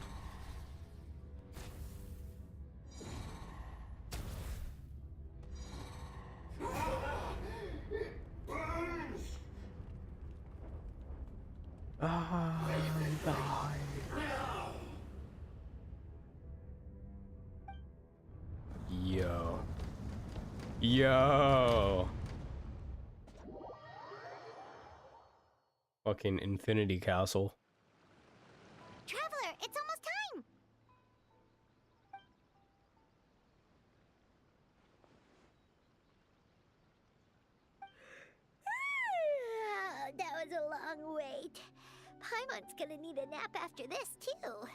Yo. Yo. Fucking Infinity Castle. Traveler, it's almost time! That was a long wait. Paimon's gonna need a nap after this, too.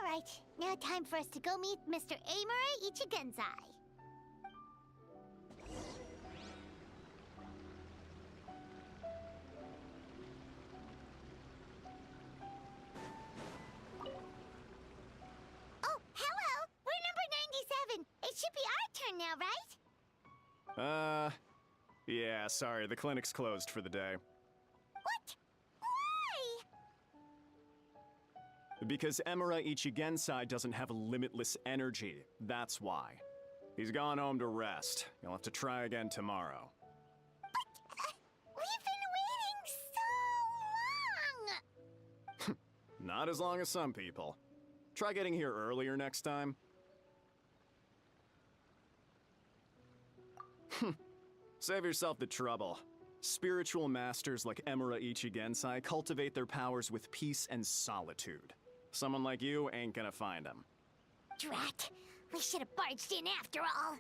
Alright, now time for us to go meet Mr. Imura Ichigensai. should be our turn now, right? Yeah, sorry, the clinic's closed for the day. What? Why? Because Emura Ichigensai doesn't have limitless energy, that's why. He's gone home to rest. You'll have to try again tomorrow. We've been waiting so long! Not as long as some people. Try getting here earlier next time. Save yourself the trouble. Spiritual masters like Emura Ichigensai cultivate their powers with peace and solitude. Someone like you ain't gonna find them. Drat! We should have barged in after all!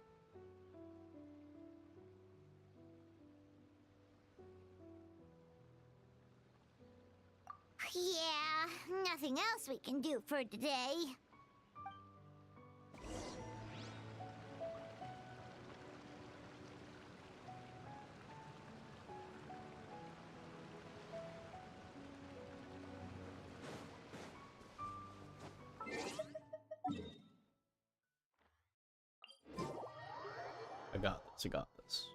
Yeah, nothing else we can do for today. I got this.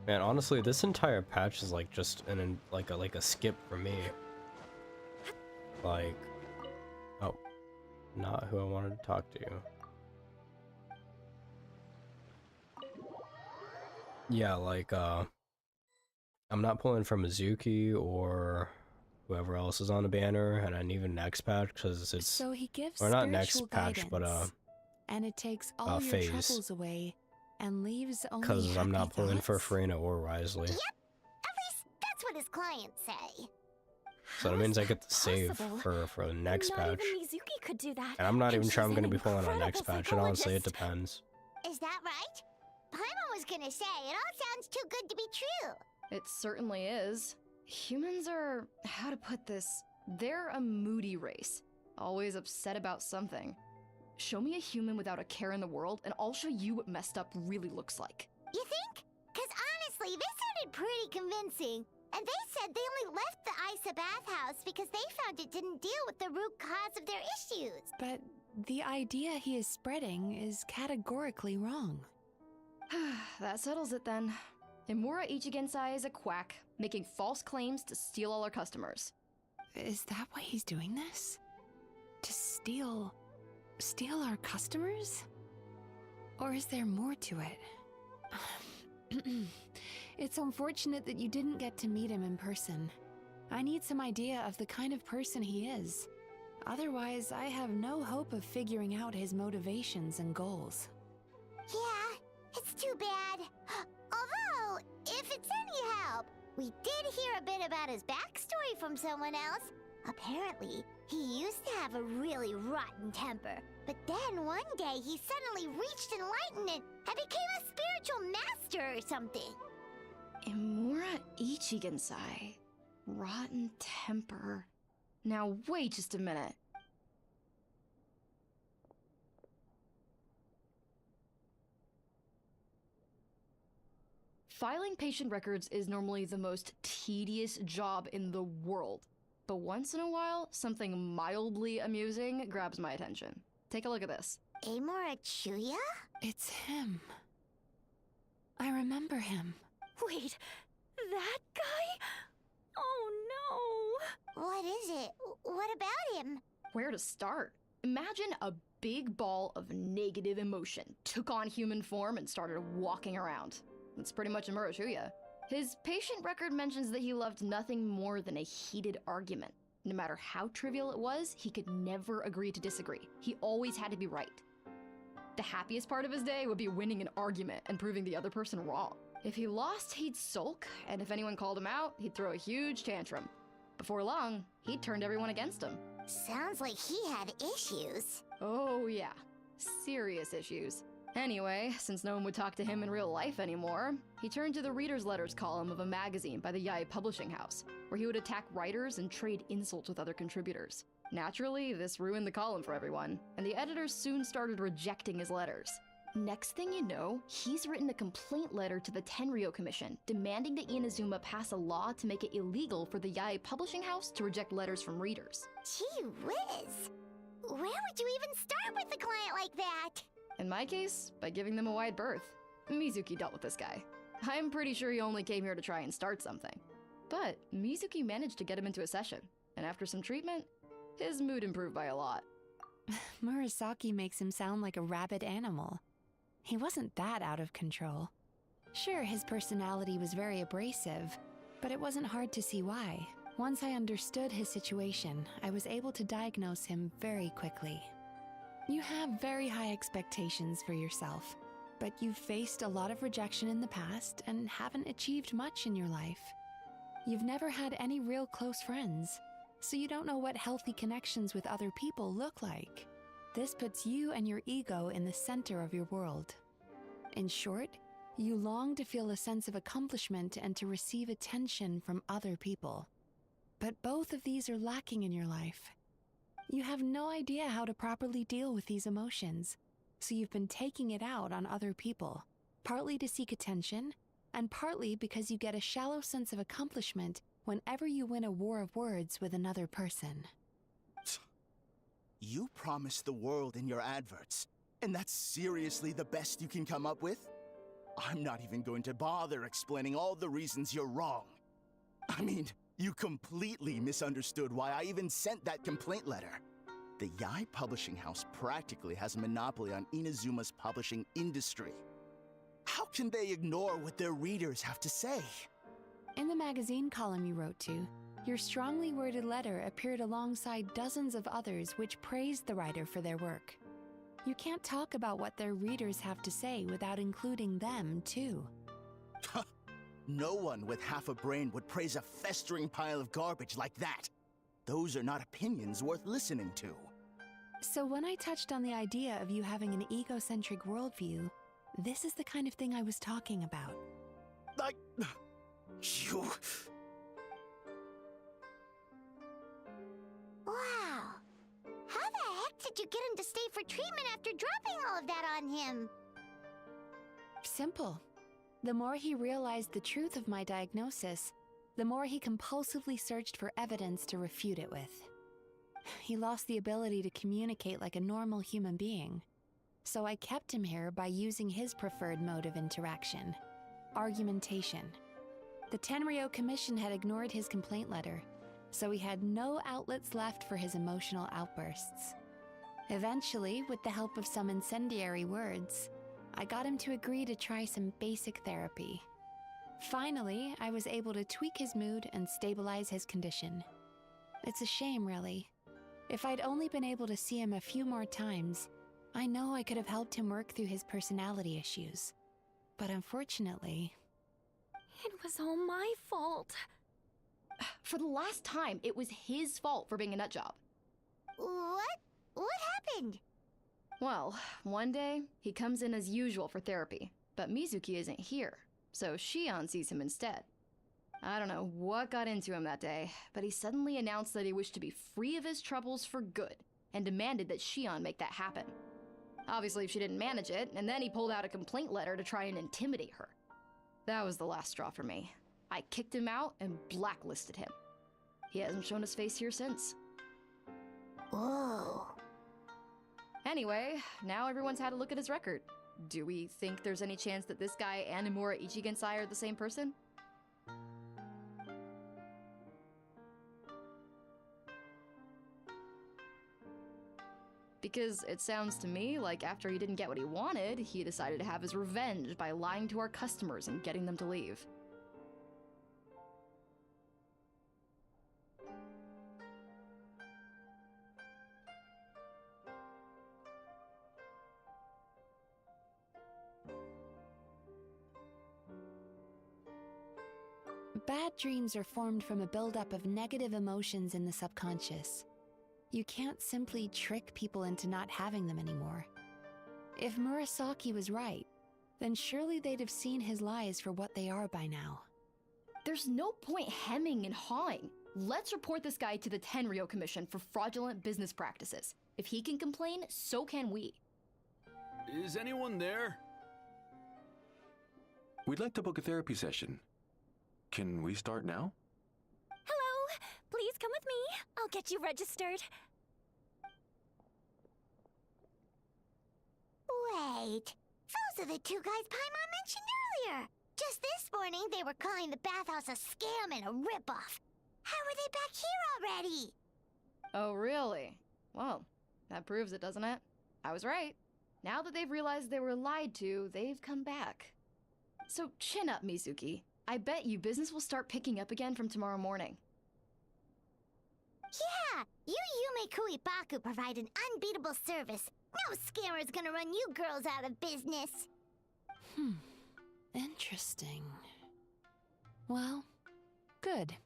Man, honestly, this entire patch is like just like a skip for me. Like, oh, not who I wanted to talk to. Yeah, like I'm not pulling from Mizuki or whoever else is on the banner, and even next patch because it's So he gives or not next spiritual patch, but guidance, and it takes all your phase. troubles away and leaves only Because I'm not happy pulling for thoughts. Farina or Risley. Yep, at least that's what his clients say. So that means I get to save possible? for the next Not patch. even Mizuki could do that. And I'm not even she's sure I'm an going to be pulling on next incredible patch, and honestly, it psychologist. depends. Is that right? Paimon was gonna say, it all sounds too good to be true. It certainly is. Humans are, how to put this, they're a moody race. Always upset about something. Show me a human without a care in the world, and I'll show you what messed up really looks like. You think? Cause honestly, they sounded pretty convincing. And they said they only left the Isa bathhouse because they found it didn't deal with the root cause of their issues. But the idea he is spreading is categorically wrong. That settles it then. Emura Ichigensai is a quack, making false claims to steal all our customers. Is that why he's doing this? To steal our customers? Or is there more to it? It's unfortunate that you didn't get to meet him in person. I need some idea of the kind of person he is. Otherwise, I have no hope of figuring out his motivations and goals. Yeah, it's too bad. Although, if it's any help, we did hear a bit about his backstory from someone else. Apparently, he used to have a really rotten temper, but then one day he suddenly reached enlightenment and became a spiritual master or something. Emura Ichigensai. Rotten temper. Now wait just a minute. Filing patient records is normally the most tedious job in the world. But once in a while, something mildly amusing grabs my attention. Take a look at this. Amora Chuya? It's him. I remember him. Wait, that guy? Oh no! What is it? What about him? Where to start? Imagine a big ball of negative emotion took on human form and started walking around. That's pretty much Emura Chuya. His patient record mentions that he loved nothing more than a heated argument. No matter how trivial it was, he could never agree to disagree. He always had to be right. The happiest part of his day would be winning an argument and proving the other person wrong. If he lost, he'd sulk, and if anyone called him out, he'd throw a huge tantrum. Before long, he'd turned everyone against him. Sounds like he had issues. Oh yeah, serious issues. Anyway, since no one would talk to him in real life anymore, he turned to the reader's letters column of a magazine by the Yae Publishing House, where he would attack writers and trade insults with other contributors. Naturally, this ruined the column for everyone, and the editors soon started rejecting his letters. Next thing you know, he's written a complaint letter to the Tenryo Commission, demanding that Inazuma pass a law to make it illegal for the Yae Publishing House to reject letters from readers. Gee whiz! Where would you even start with a client like that? In my case, by giving them a wide berth. Mizuki dealt with this guy. I'm pretty sure he only came here to try and start something. But Mizuki managed to get him into a session, and after some treatment, his mood improved by a lot. Murasaki makes him sound like a rabid animal. He wasn't that out of control. Sure, his personality was very abrasive, but it wasn't hard to see why. Once I understood his situation, I was able to diagnose him very quickly. You have very high expectations for yourself, but you've faced a lot of rejection in the past and haven't achieved much in your life. You've never had any real close friends, so you don't know what healthy connections with other people look like. This puts you and your ego in the center of your world. In short, you long to feel a sense of accomplishment and to receive attention from other people. But both of these are lacking in your life. You have no idea how to properly deal with these emotions, so you've been taking it out on other people, partly to seek attention, and partly because you get a shallow sense of accomplishment whenever you win a war of words with another person. You promise the world in your adverts, and that's seriously the best you can come up with? I'm not even going to bother explaining all the reasons you're wrong. I mean, you completely misunderstood why I even sent that complaint letter. The Yae Publishing House practically has a monopoly on Inazuma's publishing industry. How can they ignore what their readers have to say? In the magazine column you wrote to, your strongly worded letter appeared alongside dozens of others which praised the writer for their work. You can't talk about what their readers have to say without including them, too. No one with half a brain would praise a festering pile of garbage like that. Those are not opinions worth listening to. So when I touched on the idea of you having an egocentric worldview, this is the kind of thing I was talking about. You... Wow. How the heck did you get him to stay for treatment after dropping all of that on him? Simple. The more he realized the truth of my diagnosis, the more he compulsively searched for evidence to refute it with. He lost the ability to communicate like a normal human being. So I kept him here by using his preferred mode of interaction: argumentation. The Tenryo Commission had ignored his complaint letter, so he had no outlets left for his emotional outbursts. Eventually, with the help of some incendiary words, I got him to agree to try some basic therapy. Finally, I was able to tweak his mood and stabilize his condition. It's a shame, really. If I'd only been able to see him a few more times, I know I could have helped him work through his personality issues. But unfortunately... It was all my fault. For the last time, it was his fault for being a nutjob. What? What happened? Well, one day, he comes in as usual for therapy, but Mizuki isn't here, so Shion sees him instead. I don't know what got into him that day, but he suddenly announced that he wished to be free of his troubles for good, and demanded that Shion make that happen. Obviously, she didn't manage it, and then he pulled out a complaint letter to try and intimidate her. That was the last straw for me. I kicked him out and blacklisted him. He hasn't shown his face here since. Whoa. Anyway, now everyone's had a look at his record. Do we think there's any chance that this guy and Imura Ichigensai are the same person? Because it sounds to me like after he didn't get what he wanted, he decided to have his revenge by lying to our customers and getting them to leave. Bad dreams are formed from a buildup of negative emotions in the subconscious. You can't simply trick people into not having them anymore. If Murasaki was right, then surely they'd have seen his lies for what they are by now. There's no point hemming and hawing. Let's report this guy to the Tenryo Commission for fraudulent business practices. If he can complain, so can we. Is anyone there? We'd like to book a therapy session. Can we start now? Hello! Please come with me. I'll get you registered. Wait, those are the two guys Paimon mentioned earlier. Just this morning, they were calling the bathhouse a scam and a ripoff. How are they back here already? Oh, really? Well, that proves it, doesn't it? I was right. Now that they've realized they were lied to, they've come back. So chin up, Mizuki. I bet you business will start picking up again from tomorrow morning. Yeah, you Yume Kuibaku provide an unbeatable service. No scammer's gonna run you girls out of business. Interesting. Well, good.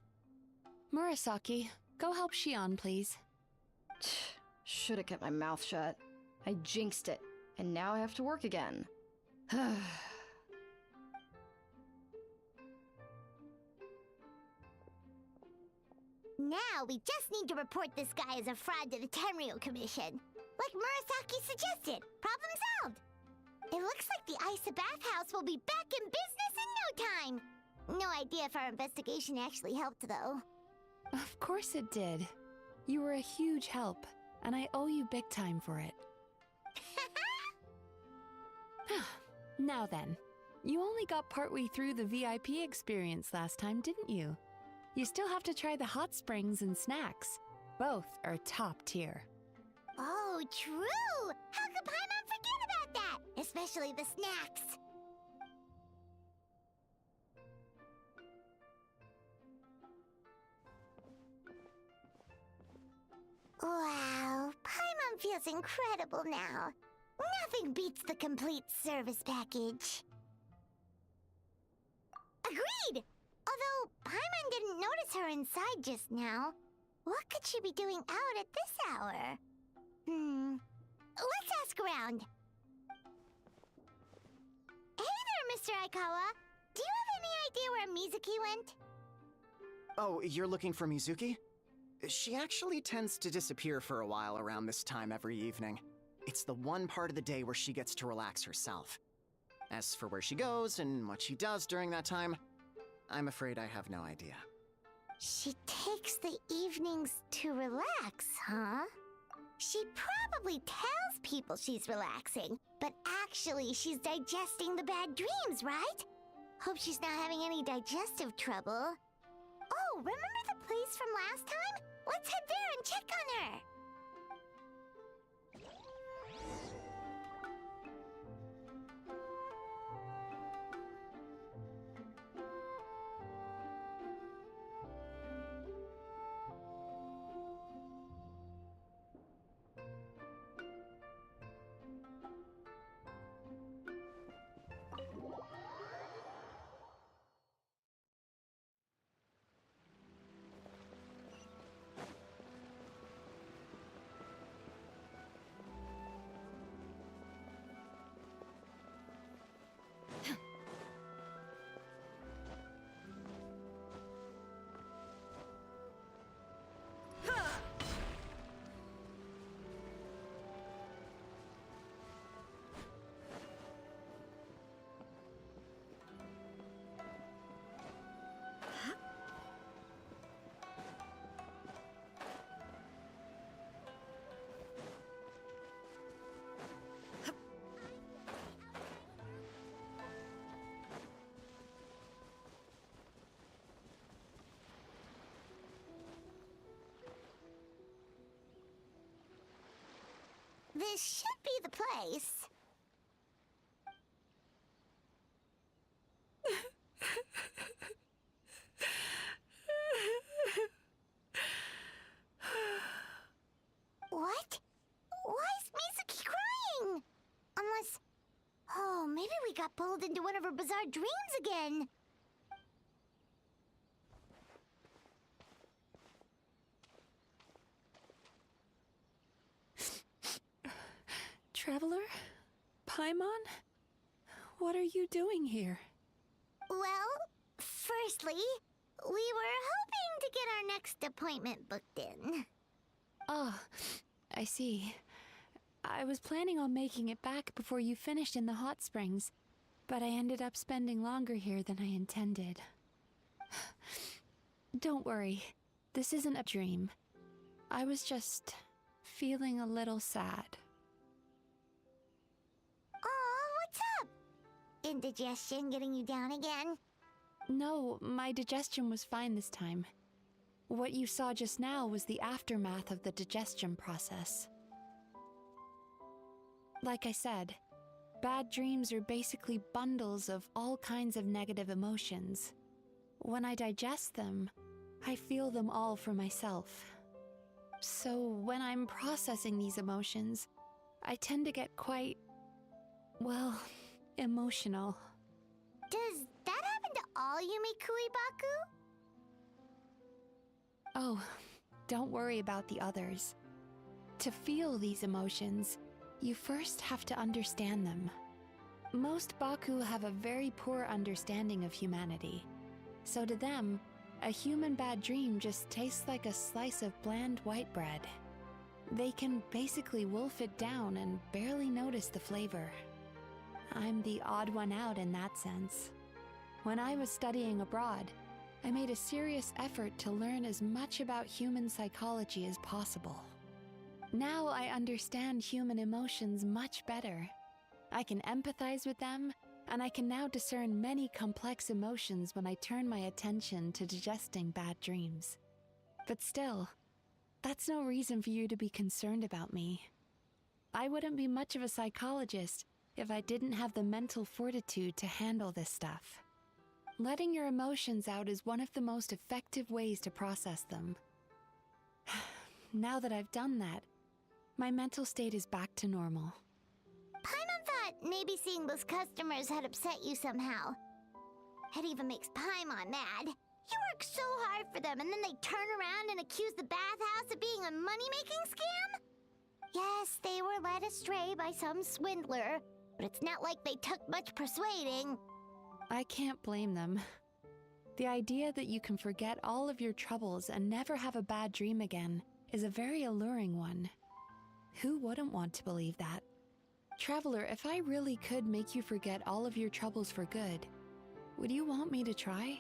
Murasaki, go help Shion, please. Should've kept my mouth shut. I jinxed it, and now I have to work again. Now we just need to report this guy as a fraud to the Tenryo Commission. Like Murasaki suggested. Problem solved. It looks like the Isa bathhouse will be back in business in no time. No idea if our investigation actually helped, though. Of course it did. You were a huge help, and I owe you big time for it. Now then, you only got partway through the VIP experience last time, didn't you? You still have to try the hot springs and snacks. Both are top tier. Oh, true! How could Paimon forget about that? Especially the snacks. Wow, Paimon feels incredible now. Nothing beats the complete service package. Agreed! Although Paimon didn't notice her inside just now. What could she be doing out at this hour? Let's ask around. Hey there, Mr. Aikawa. Do you have any idea where Mizuki went? Oh, you're looking for Mizuki? She actually tends to disappear for a while around this time every evening. It's the one part of the day where she gets to relax herself. As for where she goes and what she does during that time, I'm afraid I have no idea. She takes the evenings to relax, huh? She probably tells people she's relaxing, but actually she's digesting the bad dreams, right? Hope she's not having any digestive trouble. Oh, remember the place from last time? Let's head there and check on her. This should be the place. What? Why is Mizuki crying? Unless... Oh, maybe we got pulled into one of her bizarre dreams again. Traveler? Paimon? What are you doing here? Well, firstly, we were hoping to get our next appointment booked in. Oh, I see. I was planning on making it back before you finished in the hot springs, but I ended up spending longer here than I intended. Don't worry, this isn't a dream. I was just feeling a little sad. indigestion getting you down again? No, my digestion was fine this time. What you saw just now was the aftermath of the digestion process. Like I said, bad dreams are basically bundles of all kinds of negative emotions. When I digest them, I feel them all for myself. So when I'm processing these emotions, I tend to get quite, well, emotional. Does that happen to all Yumikui Baku? Oh, don't worry about the others. To feel these emotions, you first have to understand them. Most Baku have a very poor understanding of humanity. So to them, a human bad dream just tastes like a slice of bland white bread. They can basically wolf it down and barely notice the flavor. I'm the odd one out in that sense. When I was studying abroad, I made a serious effort to learn as much about human psychology as possible. Now I understand human emotions much better. I can empathize with them, and I can now discern many complex emotions when I turn my attention to digesting bad dreams. But still, that's no reason for you to be concerned about me. I wouldn't be much of a psychologist if I didn't have the mental fortitude to handle this stuff. Letting your emotions out is one of the most effective ways to process them. Now that I've done that, my mental state is back to normal. Paimon thought maybe seeing those customers had upset you somehow. It even makes Paimon mad. You work so hard for them and then they turn around and accuse the bathhouse of being a money-making scam? Yes, they were led astray by some swindler, but it's not like they took much persuading. I can't blame them. The idea that you can forget all of your troubles and never have a bad dream again is a very alluring one. Who wouldn't want to believe that? Traveler, if I really could make you forget all of your troubles for good, would you want me to try?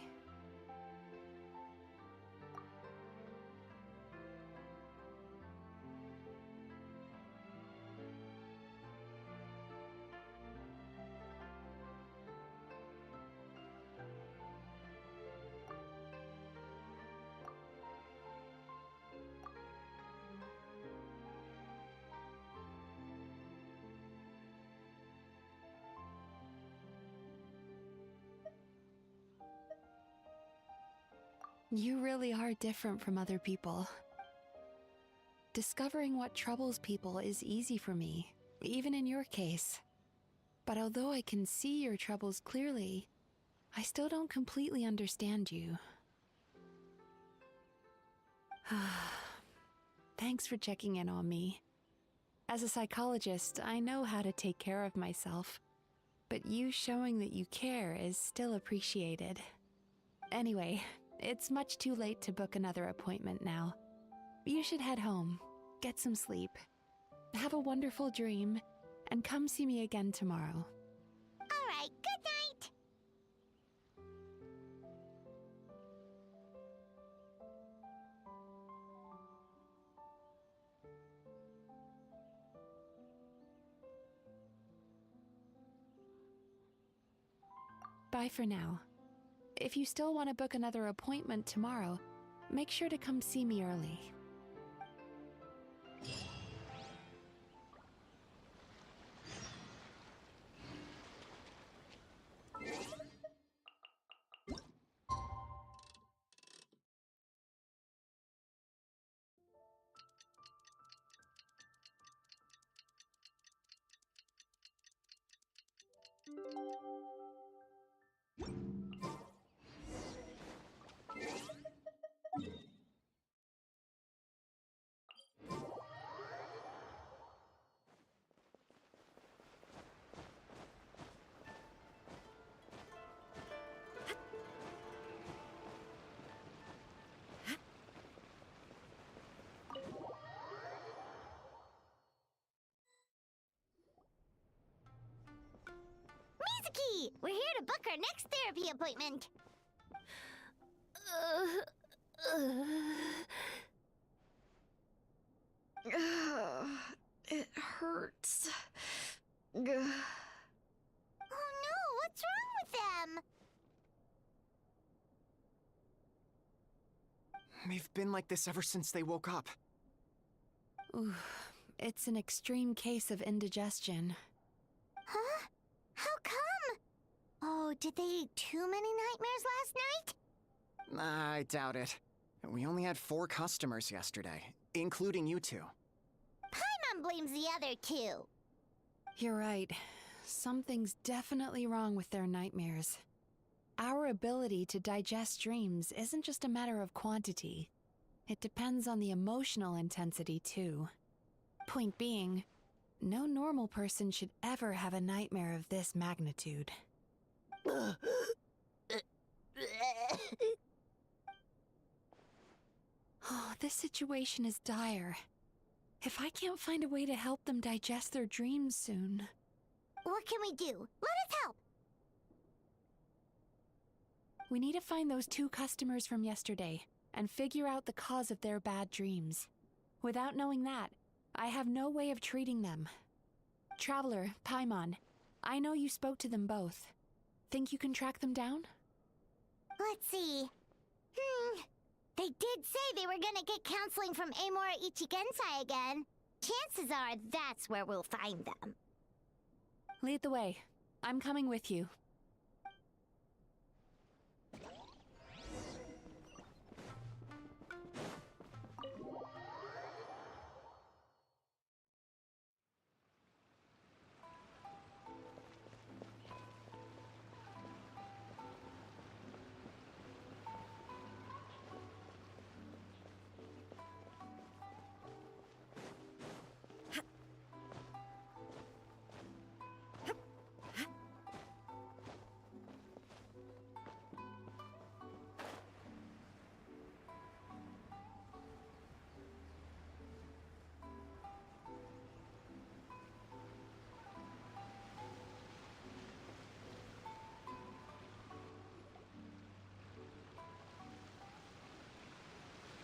You really are different from other people. Discovering what troubles people is easy for me, even in your case. But although I can see your troubles clearly, I still don't completely understand you. Thanks for checking in on me. As a psychologist, I know how to take care of myself, but you showing that you care is still appreciated. Anyway, it's much too late to book another appointment now. You should head home, get some sleep, have a wonderful dream, and come see me again tomorrow. All right, good night! Bye for now. If you still want to book another appointment tomorrow, make sure to come see me early. Mizuki! We're here to book our next therapy appointment. It hurts. Oh no, what's them! They've been like this ever since they woke up. Ooh, it's an extreme case of indigestion. Huh? How come? Oh, did they eat too many nightmares last night? I doubt it. We only had 4 customers yesterday, including you two. Paimon blames the other 2. You're right. Something's definitely wrong with their nightmares. Our ability to digest dreams isn't just a matter of quantity. It depends on the emotional intensity, too. Point being, no normal person should ever have a nightmare of this magnitude. Oh, this situation is dire. If I can't find a way to help them digest their dreams soon... What can we do? Let us help! We need to find those 2 customers from yesterday and figure out the cause of their bad dreams. Without knowing that, I have no way of treating them. Traveler, Paimon, I know you spoke to them both. Think you can track them down? Let's see. They did say they were gonna get counseling from Amora Ichigensai again. Chances are that's where we'll find them. Lead the way. I'm coming with you.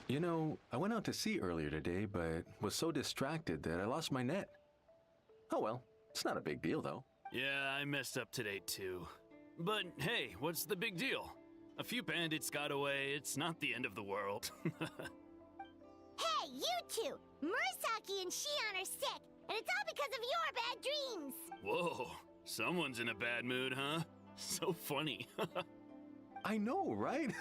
You know, I went out to sea earlier today, but was so distracted that I lost my net. Oh well, it's not a big deal though. Yeah, I messed up today too. But hey, what's the big deal? A few bandits got away, it's not the end of the world. Hey, you 2! Murasaki and Shion are sick, and it's all because of your bad dreams! Whoa, someone's in a bad mood, huh? So funny. I know, right?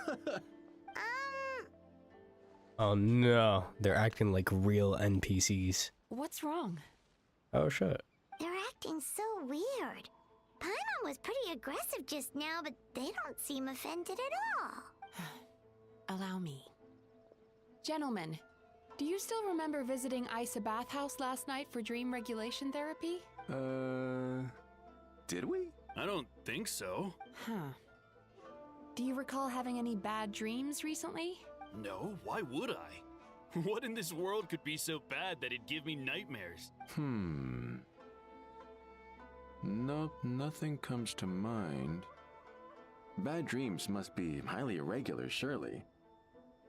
Oh no, they're acting like real NPCs. What's wrong? Oh shit. They're acting so weird. Paimon was pretty aggressive just now, but they don't seem offended at all. Allow me. Gentlemen, do you still remember visiting Isa Bathhouse last night for dream regulation therapy? Did we? I don't think so. Huh. Do you recall having any bad dreams recently? No, why would I? What in this world could be so bad that it'd give me nightmares? Nope, nothing comes to mind. Bad dreams must be highly irregular, surely.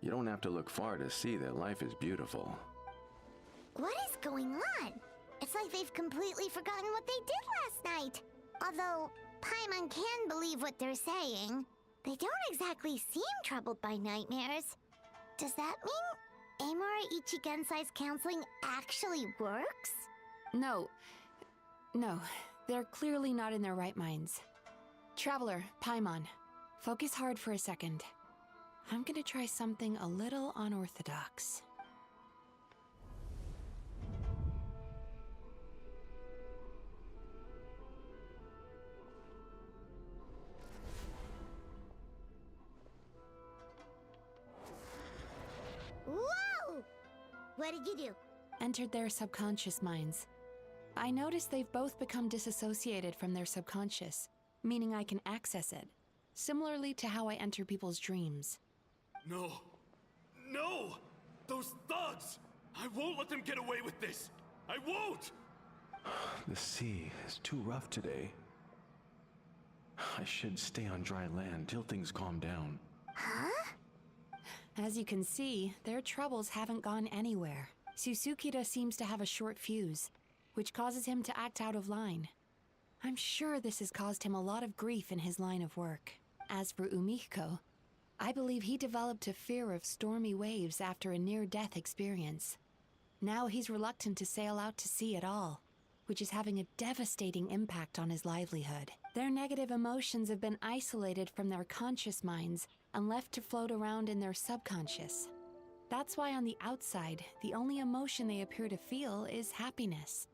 You don't have to look far to see that life is beautiful. What is going on? It's like they've completely forgotten what they did last night. Although, Paimon can believe what they're saying. They don't exactly seem troubled by nightmares. Does that mean Amora Ichigensai's counseling actually works? No. They're clearly not in their right minds. Traveler, Paimon, focus hard for a second. I'm gonna try something a little unorthodox. Whoa! What did you do? Entered their subconscious minds. I noticed they've both become disassociated from their subconscious, meaning I can access it, similarly to how I enter people's dreams. No! No! Those thugs! I won't let them get away with this! I won't! The sea is too rough today. I should stay on dry land till things calm down. Huh? As you can see, their troubles haven't gone anywhere. Susukida seems to have a short fuse, which causes him to act out of line. I'm sure this has caused him a lot of grief in his line of work. As for Umiko, I believe he developed a fear of stormy waves after a near-death experience. Now he's reluctant to sail out to sea at all, which is having a devastating impact on his livelihood. Their negative emotions have been isolated from their conscious minds and left to float around in their subconscious. That's why on the outside, the only emotion they appear to feel is happiness.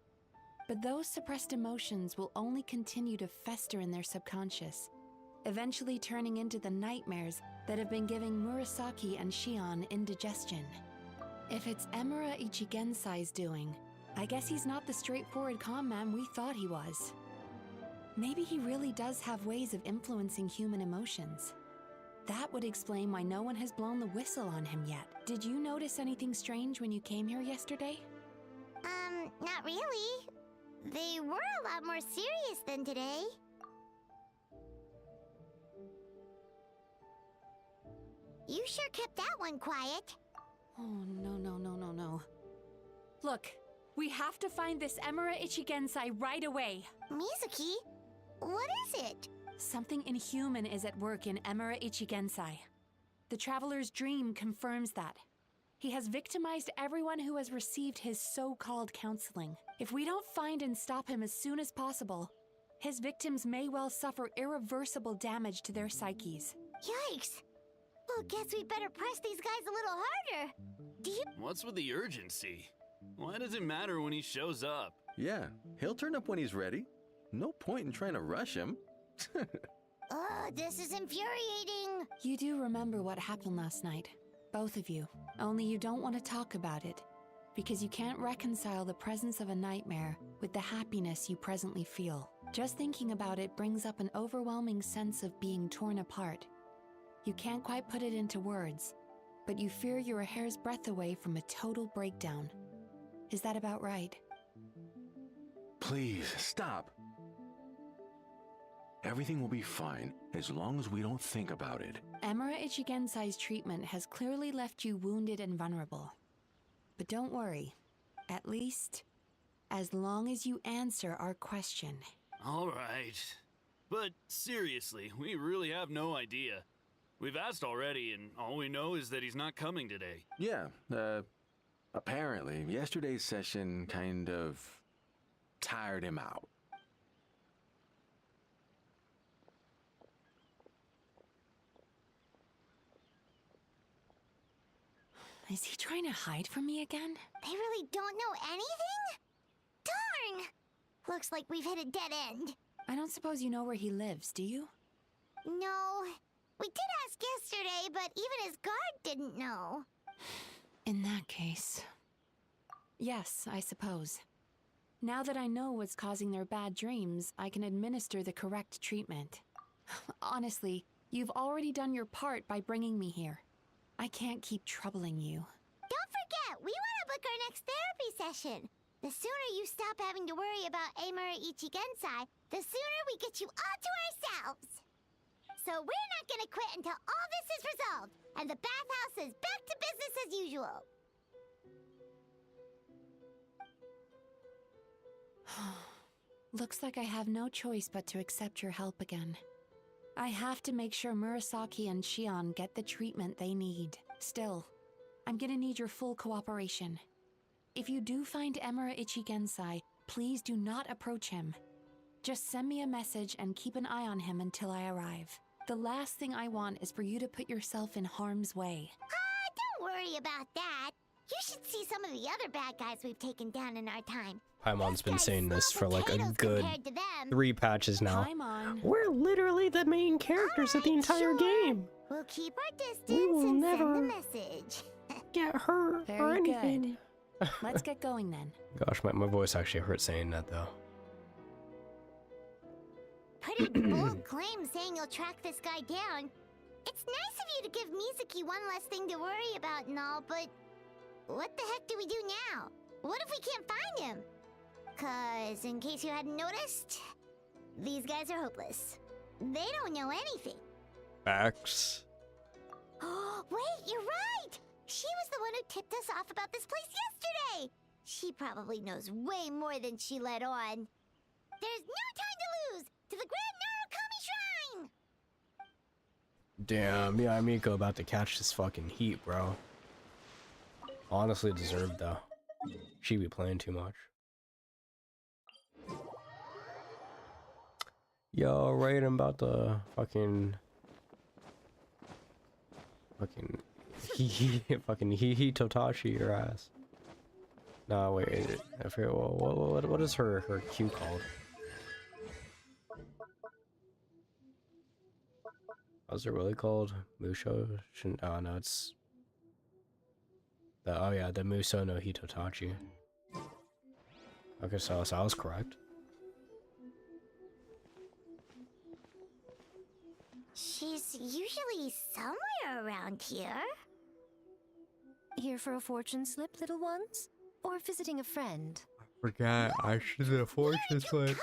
But those suppressed emotions will only continue to fester in their subconscious, eventually turning into the nightmares that have been giving Murasaki and Shion indigestion. If it's Emura Ichigensai's doing, I guess he's not the straightforward calm man we thought he was. Maybe he really does have ways of influencing human emotions. That would explain why no one has blown the whistle on him yet. Did you notice anything strange when you came here yesterday? Not really. They were a lot more serious than today. You sure kept that one quiet. Oh, no. Look, we have to find this Emura Ichigensai right away. Mizuki, what is it? Something inhuman is at work in Emura Ichigensai. The Traveler's dream confirms that. He has victimized everyone who has received his so-called counseling. If we don't find and stop him as soon as possible, his victims may well suffer irreversible damage to their psyches. Yikes! Well, guess we better press these guys a little harder. Do you... What's with the urgency? Why does it matter when he shows up? Yeah, he'll turn up when he's ready. No point in trying to rush him. This is infuriating. You do remember what happened last night, both of you. Only you don't want to talk about it, because you can't reconcile the presence of a nightmare with the happiness you presently feel. Just thinking about it brings up an overwhelming sense of being torn apart. You can't quite put it into words, but you fear you're a hair's breadth away from a total breakdown. Is that about right? Please, stop. Everything will be fine as long as we don't think about it. Emura Ichigensai's treatment has clearly left you wounded and vulnerable. But don't worry. At least, as long as you answer our question. All right. But seriously, we really have no idea. We've asked already, and all we know is that he's not coming today. Yeah, apparently, yesterday's session kind of tired him out. Is he trying to hide from me again? They really don't know anything? Darn! Looks like we've hit a dead end. I don't suppose you know where he lives, do you? No. We did ask yesterday, but even his guard didn't know. In that case... Yes, I suppose. Now that I know what's causing their bad dreams, I can administer the correct treatment. Honestly, you've already done your part by bringing me here. I can't keep troubling you. Don't forget, we want to book our next therapy session. The sooner you stop having to worry about Emura Ichigensai, the sooner we get you all to ourselves. So we're not gonna quit until all this is resolved, and the bathhouse is back to business as usual. Looks like I have no choice but to accept your help again. I have to make sure Murasaki and Shion get the treatment they need. Still, I'm gonna need your full cooperation. If you do find Emura Ichigensai, please do not approach him. Just send me a message and keep an eye on him until I arrive. The last thing I want is for you to put yourself in harm's way. Don't worry about that. You should see some of the other bad guys we've taken down in our time. Paimon's been saying this for like a good compared to them. 3 patches now. Paimon. We're literally the main characters of the entire game. We'll keep our distance We will and never send the message. Get hurt or Very anything. good. Let's get going then. Gosh, my voice actually hurts saying that though. Pretty bold claim saying you'll track this guy down. It's nice of you to give Mizuki one less thing to worry about and all, but what the heck do we do now? What if we can't find him? 'Cause, in case you hadn't noticed, these guys are hopeless. They don't know anything. Facts. Oh, wait, you're right! She was the one who tipped us off about this place yesterday! She probably knows way more than she let on. There's no time to lose! To the Grand Narukami Shrine! Damn, yeah, Miko about to catch this fucking heat, bro. Honestly deserved though. She be playing too much. Yo, right, I'm about to fucking he Totashi your ass. No, wait, I forget what is her Q called? What's it really called? Musho? Oh no, it's the, oh yeah, the Muso no Hitotachi. Okay, so I was correct. She's usually somewhere around here. Here for a fortune slip, little ones? Or visiting a friend? Forgot I should have a fortune slip.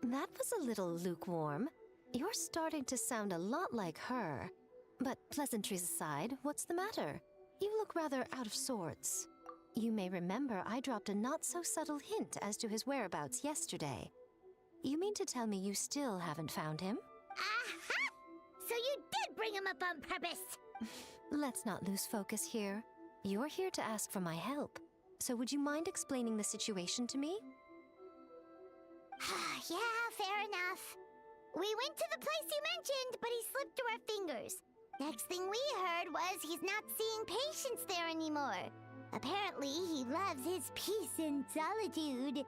That was a little lukewarm. You're starting to sound a lot like her. But pleasantries aside, what's the matter? You look rather out of sorts. You may remember I dropped a not-so-subtle hint as to his whereabouts yesterday. You mean to tell me you still haven't found him? Aha! So you did bring him up on purpose! Let's not lose focus here. You're here to ask for my help. So would you mind explaining the situation to me? Yeah, fair enough. We went to the place you mentioned, but he slipped through our fingers. Next thing we heard was he's not seeing patients there anymore. Apparently, he loves his peace and solitude.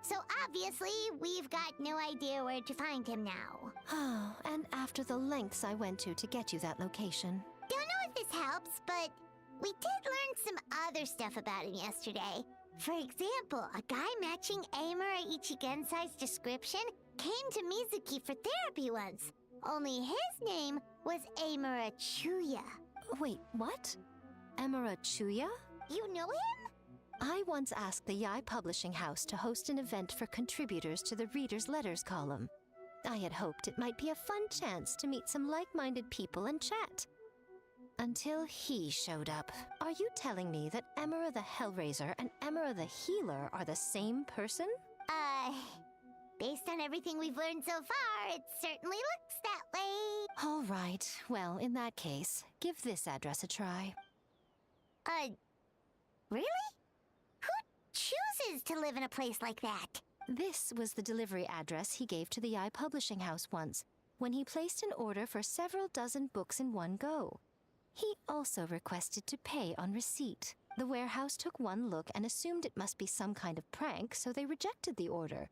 So obviously, we've got no idea where to find him now. Oh, and after the lengths I went to get you that location. Don't know if this helps, but we did learn some other stuff about him yesterday. For example, a guy matching Amura Ichigensai's description came to Mizuki for therapy once. Only his name was Amura Chuya. Wait, what? Amura Chuya? You know him? I once asked the Yai Publishing House to host an event for contributors to the Reader's Letters column. I had hoped it might be a fun chance to meet some like-minded people and chat. Until he showed up. Are you telling me that Amura the Hellraiser and Amura the Healer are the same person? Based on everything we've learned so far, it certainly looks that way. All right. Well, in that case, give this address a try. Really? Who chooses to live in a place like that? This was the delivery address he gave to the Yai Publishing House once, when he placed an order for several dozen books in one go. He also requested to pay on receipt. The warehouse took one look and assumed it must be some kind of prank, so they rejected the order,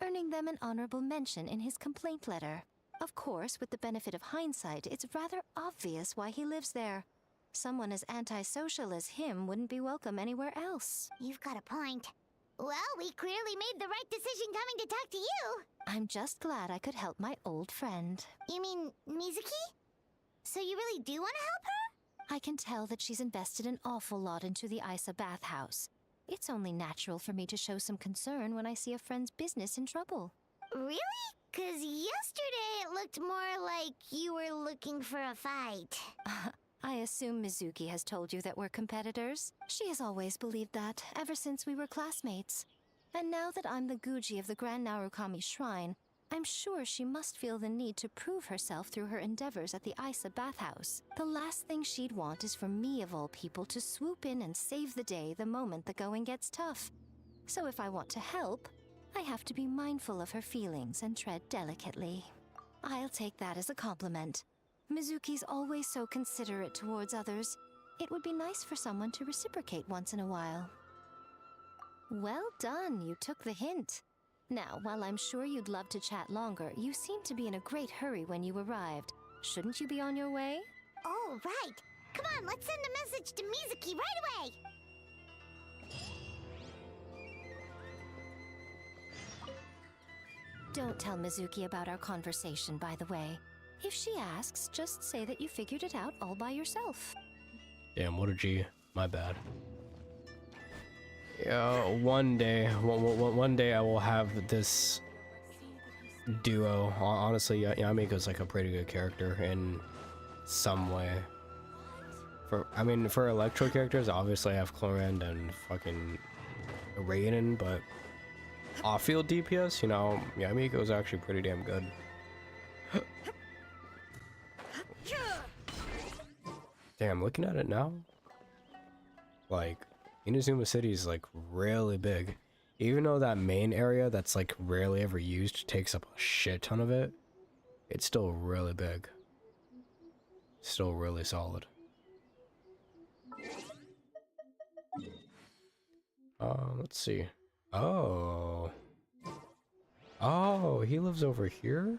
earning them an honorable mention in his complaint letter. Of course, with the benefit of hindsight, it's rather obvious why he lives there. Someone as antisocial as him wouldn't be welcome anywhere else. You've got a point. Well, we clearly made the right decision coming to talk to you. I'm just glad I could help my old friend. You mean Mizuki? So you really do want to help her? I can tell that she's invested an awful lot into the Isa bathhouse. It's only natural for me to show some concern when I see a friend's business in trouble. Really? 'Cause yesterday it looked more like you were looking for a fight. I assume Mizuki has told you that we're competitors. She has always believed that, ever since we were classmates. And now that I'm the Guji of the Grand Narukami Shrine, I'm sure she must feel the need to prove herself through her endeavors at the Isa bathhouse. The last thing she'd want is for me, of all people, to swoop in and save the day the moment the going gets tough. So if I want to help, I have to be mindful of her feelings and tread delicately. I'll take that as a compliment. Mizuki's always so considerate towards others. It would be nice for someone to reciprocate once in a while. Well done, you took the hint. Now, while I'm sure you'd love to chat longer, you seemed to be in a great hurry when you arrived. Shouldn't you be on your way? Oh, right. Come on, let's send a message to Mizuki right away. Don't tell Mizuki about our conversation, by the way. If she asks, just say that you figured it out all by yourself. Damn, what a G. My bad. Yeah, one day I will have this duo. Honestly, Yamiko's like a pretty good character in some way. For electro characters, obviously I have Chlorand and fucking Raiden, but off-field DPS, you know, Yamiko's actually pretty damn good. Damn, looking at it now, like, Inazuma City is like really big. Even though that main area that's like rarely ever used takes up a shit ton of it, it's still really big. Still really solid. Let's see. Oh. Oh, he lives over here?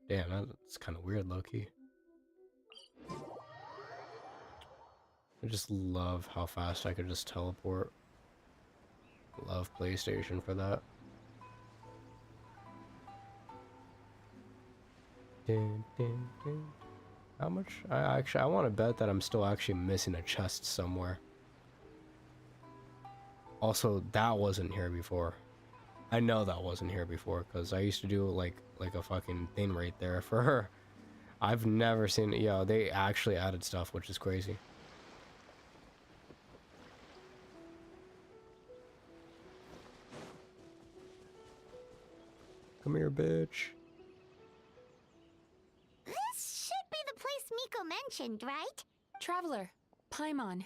Damn, that's kind of weird, low-key. I just love how fast I could just teleport. Love PlayStation for that. Dun, dun, dun. How much? I want to bet that I'm still actually missing a chest somewhere. Also, that wasn't here before. I know that wasn't here before because I used to do like a fucking thing right there for her. I've never seen it. Yo, they actually added stuff, which is crazy. Come here, bitch. This should be the place Miko mentioned, right? Traveler, Paimon.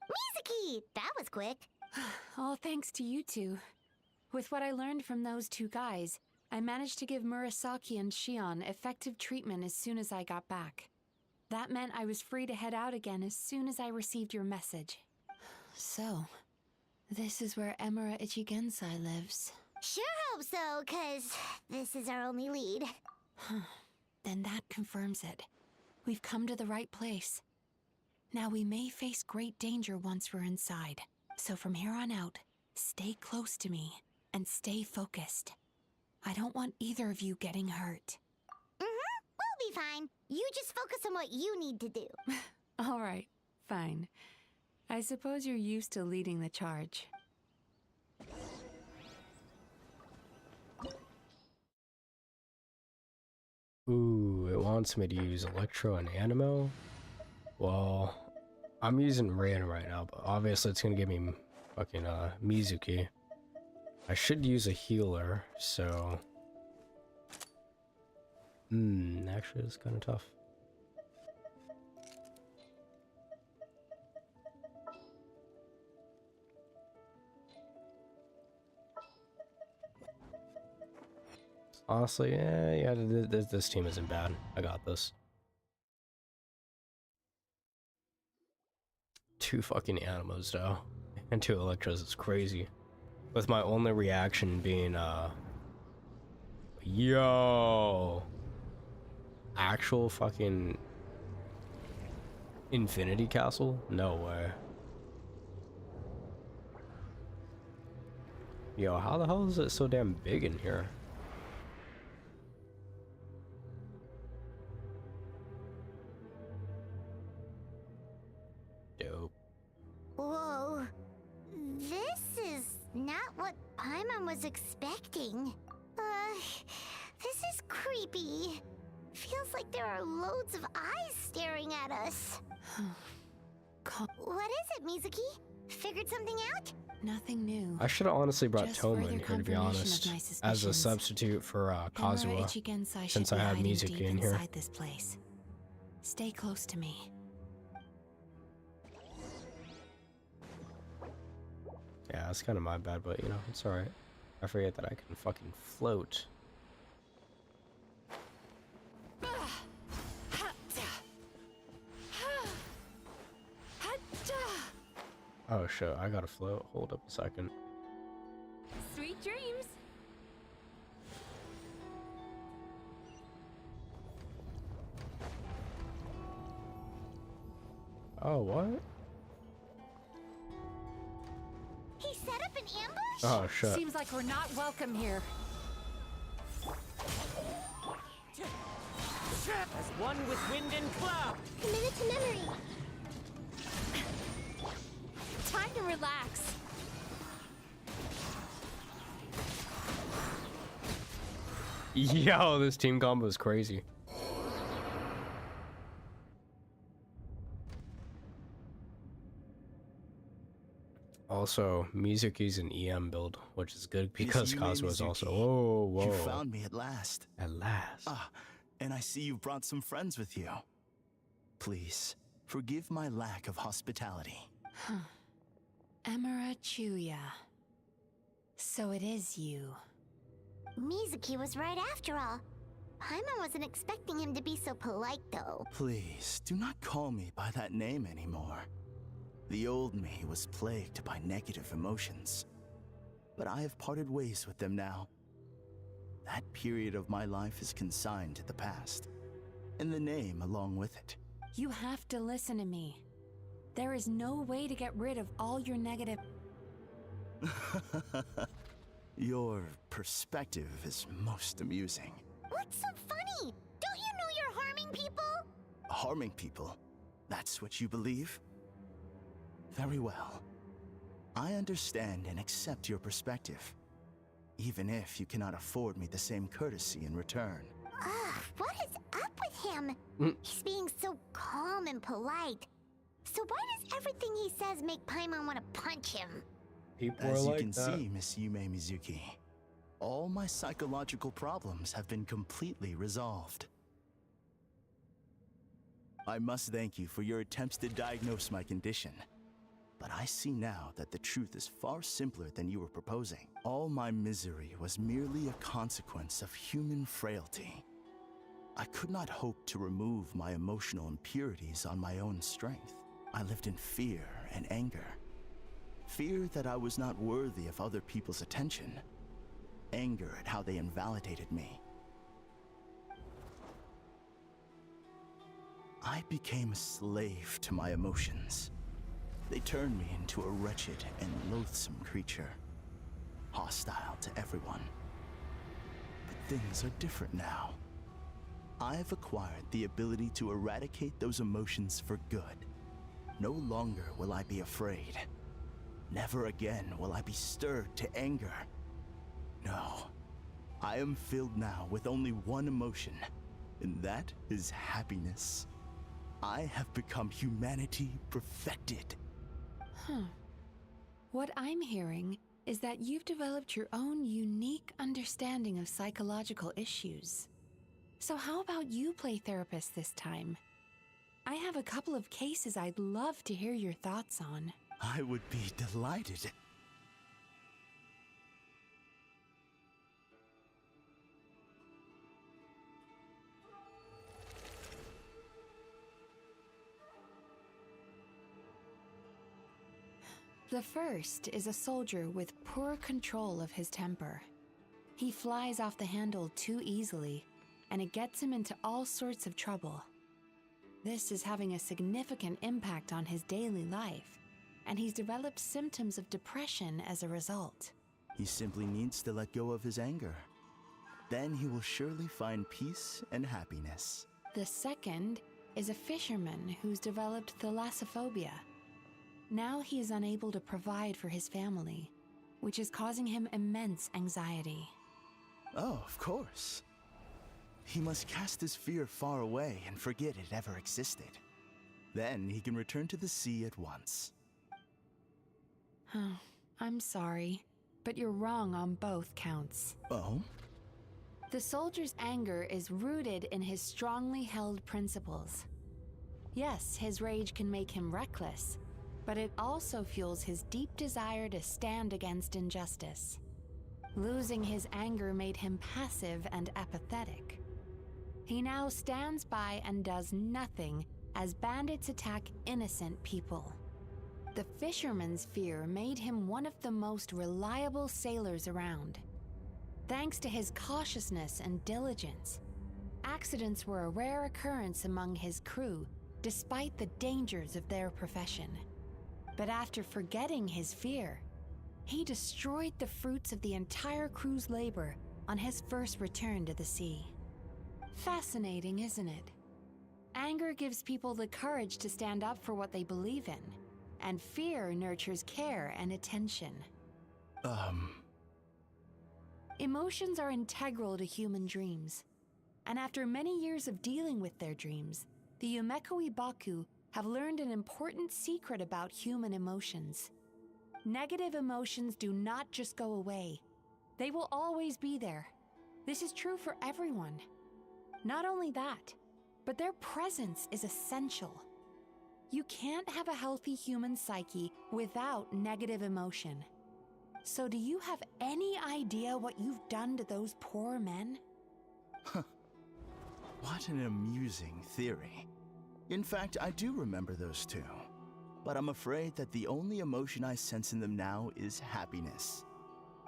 Mizuki! That was quick. All thanks to you two. With what I learned from those two guys, I managed to give Murasaki and Shion effective treatment as soon as I got back. That meant I was free to head out again as soon as I received your message. So, this is where Emura Ichigensai lives. Sure hope so, 'cause this is our only lead. Then that confirms it. We've come to the right place. Now we may face great danger once we're inside. So from here on out, stay close to me and stay focused. I don't want either of you getting hurt. We'll be fine. You just focus on what you need to do. All right, fine. I suppose you're used to leading the charge. Ooh, it wants me to use Electro and Animo. Well, I'm using Rain right now, but obviously it's gonna give me fucking Mizuki. I should use a healer, so actually it's kind of tough. Honestly, yeah, this team isn't bad. I got this. 2 fucking Animos though, and 2 Electros. It's crazy. With my only reaction being, yo, actual fucking Infinity Castle? No way. Yo, how the hell is it so damn big in here? Dope. Whoa. This is not what Paimon was expecting. This is creepy. Feels like there are loads of eyes staring at us. What is it, Mizuki? Figured something out? Nothing new. I should have honestly brought Just Toma further in here, to be confirmation honest, of my as a suspicions. substitute for Emura Kazuha, Ichigensai since should I be have hiding Mizuki deep in here. inside this place. Stay close to me. Yeah, that's kind of my bad, but you know, it's alright. I forget that I can fucking float. Oh shit, I gotta float. Hold up a second. Sweet dreams. Oh, what? He set up an ambush? Oh shit. Seems like we're not welcome here. As one with wind and cloud. Commit to memory. Time to relax. Yo, this team combo is crazy. Also, Mizuki's an EM build, which is good It is because you, Kazuha's Mizuki. also. Whoa, whoa. You found me at last. At last. Ah, and I see you've brought some friends with you. Please, forgive my lack of hospitality. Emira Chuya. So it is you. Mizuki was right after all. Paimon wasn't expecting him to be so polite, though. Please, do not call me by that name anymore. The old me was plagued by negative emotions. But I have parted ways with them now. That period of my life is consigned to the past. And the name along with it. You have to listen to me. There is no way to get rid of all your negative... Your perspective is most amusing. What's so funny? Don't you know you're harming people? Harming people? That's what you believe? Very well. I understand and accept your perspective. Even if you cannot afford me the same courtesy in return. Ugh, what is up with him? He's being so calm and polite. So why does everything he says make Paimon want to punch him? As you can see, Miss Yume Mizuki, all my psychological problems have been completely resolved. I must thank you for your attempts to diagnose my condition. But I see now that the truth is far simpler than you were proposing. All my misery was merely a consequence of human frailty. I could not hope to remove my emotional impurities on my own strength. I lived in fear and anger. Fear that I was not worthy of other people's attention. Anger at how they invalidated me. I became a slave to my emotions. They turned me into a wretched and loathsome creature. Hostile to everyone. But things are different now. I have acquired the ability to eradicate those emotions for good. No longer will I be afraid. Never again will I be stirred to anger. No. I am filled now with only one emotion, and that is happiness. I have become humanity perfected. What I'm hearing is that you've developed your own unique understanding of psychological issues. So how about you play therapist this time? I have a couple of cases I'd love to hear your thoughts on. I would be delighted. The first is a soldier with poor control of his temper. He flies off the handle too easily, and it gets him into all sorts of trouble. This is having a significant impact on his daily life, and he's developed symptoms of depression as a result. He simply needs to let go of his anger. Then he will surely find peace and happiness. The second is a fisherman who's developed thalassophobia. Now he is unable to provide for his family, which is causing him immense anxiety. Oh, of course. He must cast his fear far away and forget it ever existed. Then he can return to the sea at once. I'm sorry, but you're wrong on both counts. Oh? The soldier's anger is rooted in his strongly held principles. Yes, his rage can make him reckless, but it also fuels his deep desire to stand against injustice. Losing his anger made him passive and apathetic. He now stands by and does nothing as bandits attack innocent people. The fisherman's fear made him one of the most reliable sailors around. Thanks to his cautiousness and diligence, accidents were a rare occurrence among his crew, despite the dangers of their profession. But after forgetting his fear, he destroyed the fruits of the entire crew's labor on his first return to the sea. Fascinating, isn't it? Anger gives people the courage to stand up for what they believe in, and fear nurtures care and attention. Emotions are integral to human dreams, and after many years of dealing with their dreams, the Yumeko Ibaku have learned an important secret about human emotions. Negative emotions do not just go away. They will always be there. This is true for everyone. Not only that, but their presence is essential. You can't have a healthy human psyche without negative emotion. So do you have any idea what you've done to those poor men? What an amusing theory. In fact, I do remember those two. But I'm afraid that the only emotion I sense in them now is happiness.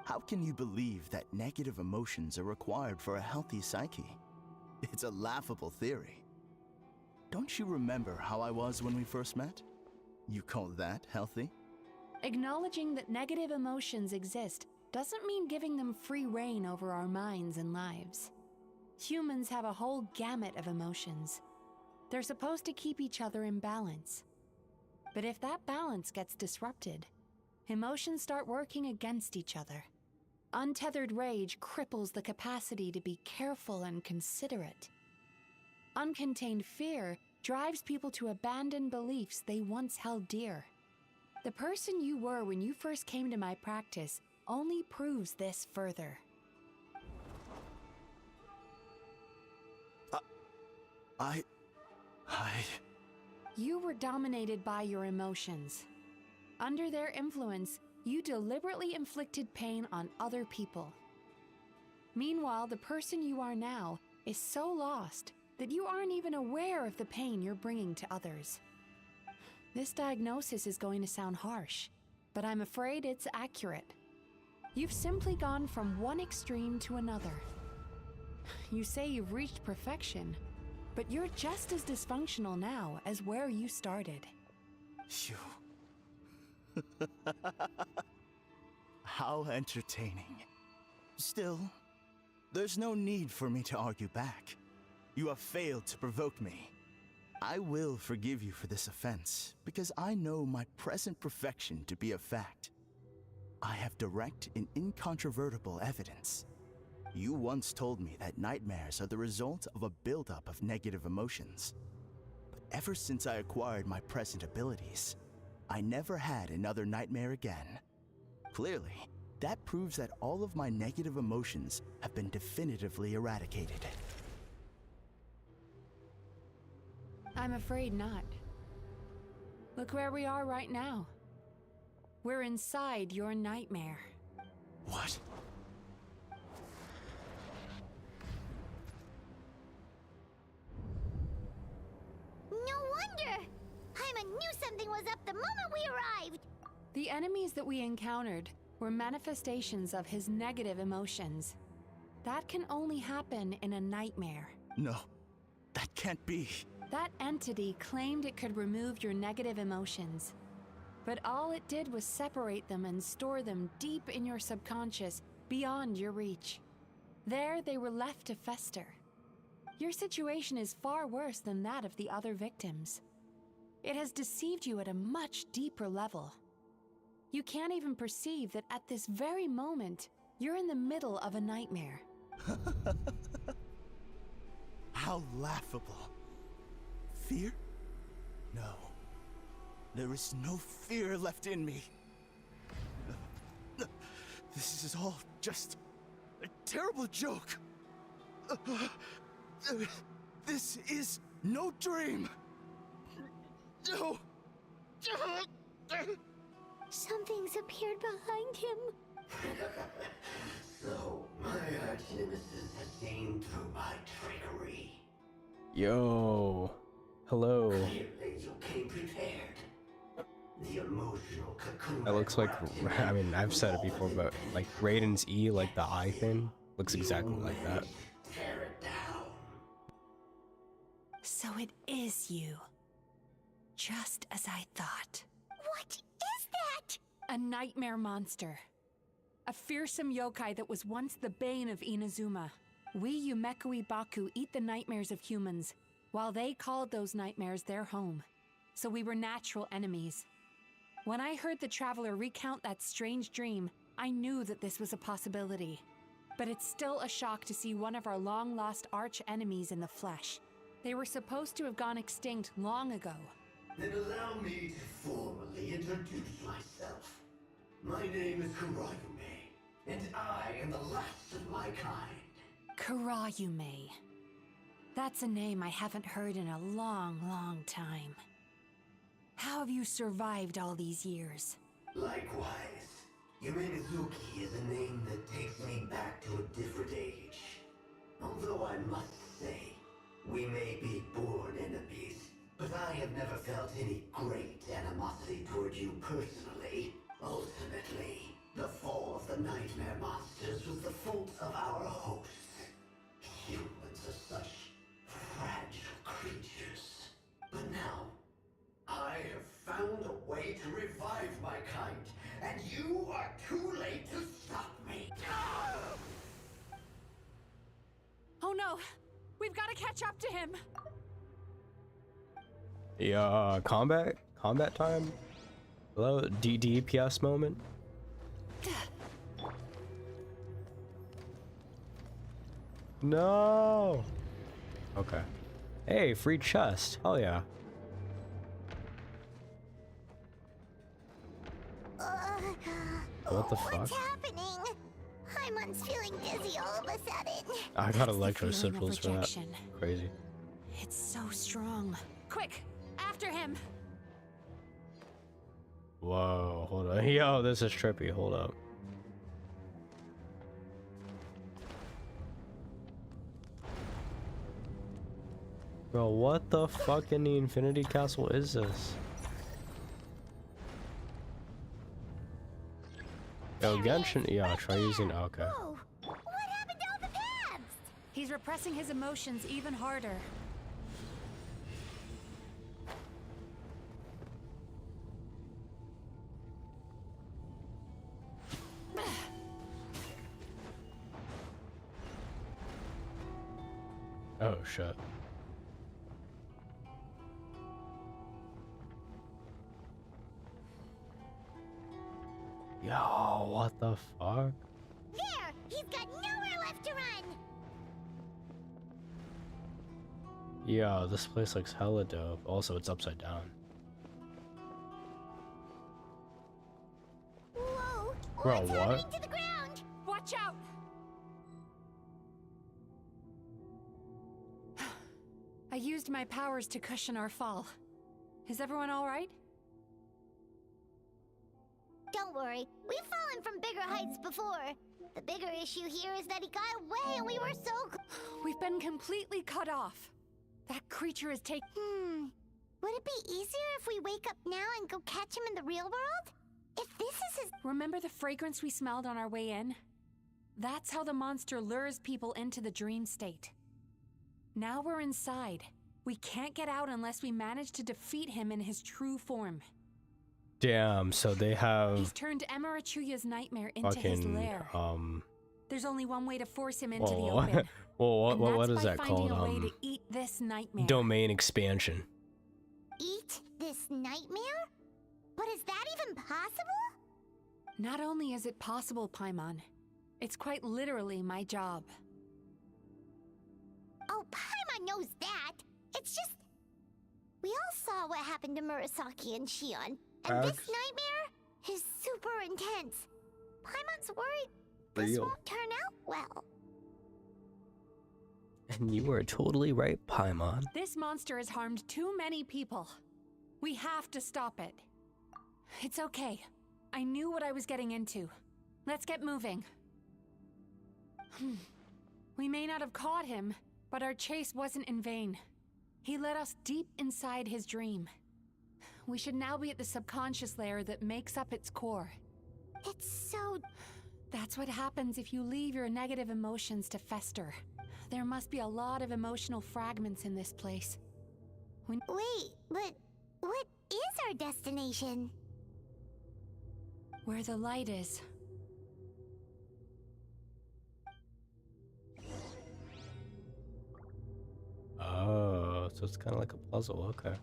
How can you believe that negative emotions are required for a healthy psyche? It's a laughable theory. Don't you remember how I was when we first met? You call that healthy? Acknowledging that negative emotions exist doesn't mean giving them free rein over our minds and lives. Humans have a whole gamut of emotions. They're supposed to keep each other in balance. But if that balance gets disrupted, emotions start working against each other. Untethered rage cripples the capacity to be careful and considerate. Uncontained fear drives people to abandon beliefs they once held dear. The person you were when you first came to my practice only proves this further. You were dominated by your emotions. Under their influence, you deliberately inflicted pain on other people. Meanwhile, the person you are now is so lost that you aren't even aware of the pain you're bringing to others. This diagnosis is going to sound harsh, but I'm afraid it's accurate. You've simply gone from one extreme to another. You say you've reached perfection, but you're just as dysfunctional now as where you started. How entertaining. Still, there's no need for me to argue back. You have failed to provoke me. I will forgive you for this offense, because I know my present perfection to be a fact. I have direct and incontrovertible evidence. You once told me that nightmares are the result of a buildup of negative emotions. But ever since I acquired my present abilities, I never had another nightmare again. Clearly, that proves that all of my negative emotions have been definitively eradicated. I'm afraid not. Look where we are right now. We're inside your nightmare. What? No wonder! Hyman knew something was up the moment we arrived! The enemies that we encountered were manifestations of his negative emotions. That can only happen in a nightmare. No, that can't be. That entity claimed it could remove your negative emotions. But all it did was separate them and store them deep in your subconscious, beyond your reach. There, they were left to fester. Your situation is far worse than that of the other victims. It has deceived you at a much deeper level. You can't even perceive that at this very moment, you're in the middle of a nightmare. How laughable. Fear? No. There is no fear left in me. This is all just a terrible joke. This is no dream. No. Something's appeared behind him. So, my arch nemesis has seen through my trickery. Yo. Hello. Clearly you came prepared. The emotional cocoon. That looks like, I mean, I've said it before, but like Raiden's E, like the eye thing, looks exactly like that. Tear it down. So it is you. Just as I thought. What is that? A nightmare monster. A fearsome yokai that was once the bane of Inazuma. We Yumekui Baku eat the nightmares of humans, while they called those nightmares their home. So we were natural enemies. When I heard the traveler recount that strange dream, I knew that this was a possibility. But it's still a shock to see one of our long-lost arch-enemies in the flesh. They were supposed to have gone extinct long ago. Then allow me to formally introduce myself. My name is Kurayume, and I am the last of my kind. Kurayume. That's a name I haven't heard in a long, long time. How have you survived all these years? Likewise, Mizuki is a name that takes me back to a different age. Although I must say, we may be born enemies, but I have never felt any great animosity toward you personally. Ultimately, the fall of the nightmare monsters was the fault of our hosts. Humans are such fragile creatures. But now, I have found a way to revive my kind, and you are too late to stop me. Oh no! We've got to catch up to him! Yeah, combat time? Hello, DPS moment? No! Okay. Hey, free chest. Hell yeah. What the fuck? What's happening? Paimon's feeling dizzy all of a sudden. I got It's the feeling of electrocephalus for that. rejection. Crazy. It's so strong. Quick! After him! Whoa, hold on. Yo, this is trippy. Hold up. Bro, what the fuck in the Infinity Castle is this? Yo, Genshin, yeah, try using, okay. Whoa! What happened to all the paths? He's repressing his emotions even harder. Oh, shit. Yo, what the fuck? There! He's got nowhere left to run! Yeah, this place looks hella dope. Also, it's upside down. Whoa! Bro, What's what? happening to the ground? Watch out! I used my powers to cushion our fall. Is everyone all right? Don't worry, we've fallen from bigger heights before. The bigger issue here is that he got away and we were so... We've been completely cut off. That creature is taking... Would it be easier if we wake up now and go catch him in the real world? If this is his... Remember the fragrance we smelled on our way in? That's how the monster lures people into the dream state. Now we're inside. We can't get out unless we manage to defeat him in his true form. Damn, so they have He's turned Emarachuya's nightmare into his fucking, lair. There's only one way to force him into the well, open. well, what is by that finding called? a way to eat this nightmare. Domain expansion. Eat this nightmare? But is that even possible? Not only is it possible, Paimon, it's quite literally my job. Oh, Paimon knows that. It's just... We all saw what happened to Murasaki and Shion. And this nightmare is super intense. Paimon's worried this won't turn out well. And you were totally right, Paimon. This monster has harmed too many people. We have to stop it. It's okay. I knew what I was getting into. Let's get moving. We may not have caught him, but our chase wasn't in vain. He led us deep inside his dream. We should now be at the subconscious layer that makes up its core. It's so... That's what happens if you leave your negative emotions to fester. There must be a lot of emotional fragments in this place. Wait, but what is our destination? Where the light is. Oh, so it's kind of like a puzzle, okay.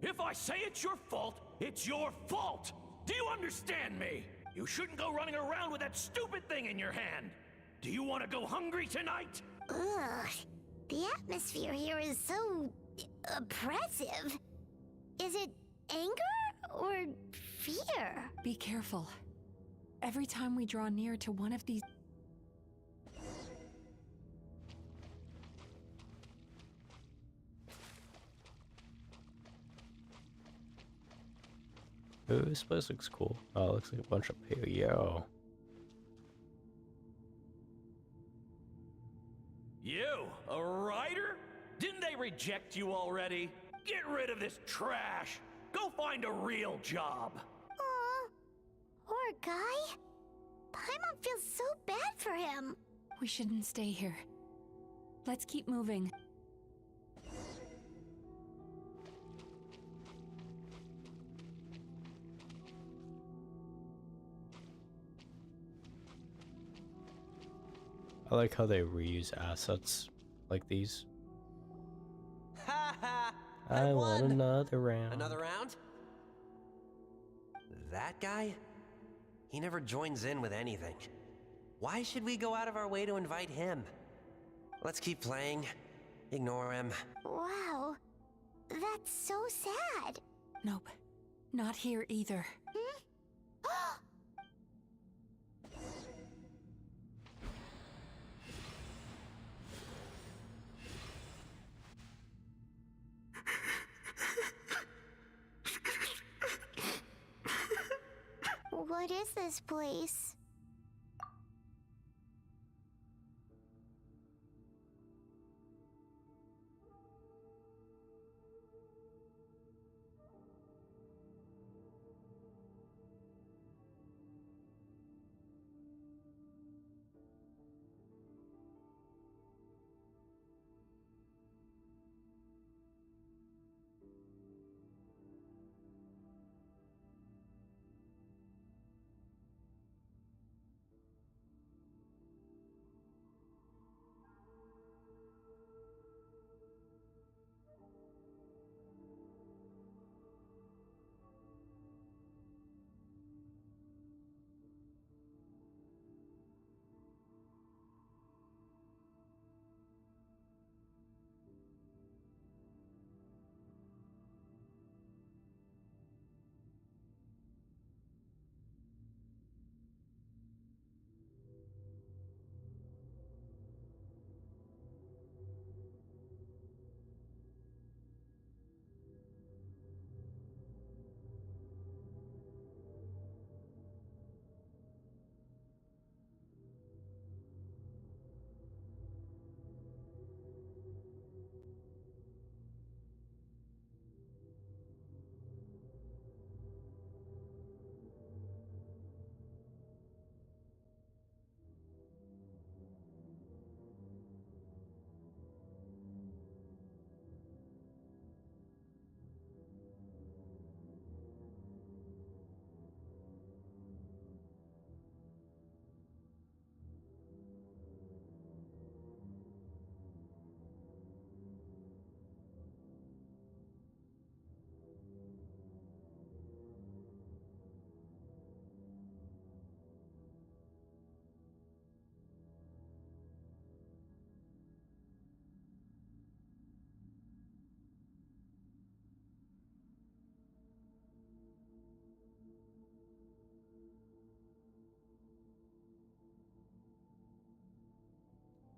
If I say it's your fault, it's your fault! Do you understand me? You shouldn't go running around with that stupid thing in your hand! Do you want to go hungry tonight? Ugh, The atmosphere here is so oppressive. Is it anger or fear? Be careful. Every time we draw near to one of these... Ooh, this place looks cool. Oh, it looks like a bunch of yo. You, a writer? Didn't they reject you already? Get rid of this trash. Go find a real job. Aw, poor guy. Paimon feels so bad for him. We shouldn't stay here. Let's keep moving. I like how they reuse assets like these. Ha ha! I want another round. Another round? That guy? He never joins in with anything. Why should we go out of our way to invite him? Let's keep playing. Ignore him. Wow, that's so sad. Nope, not here either. What is this place?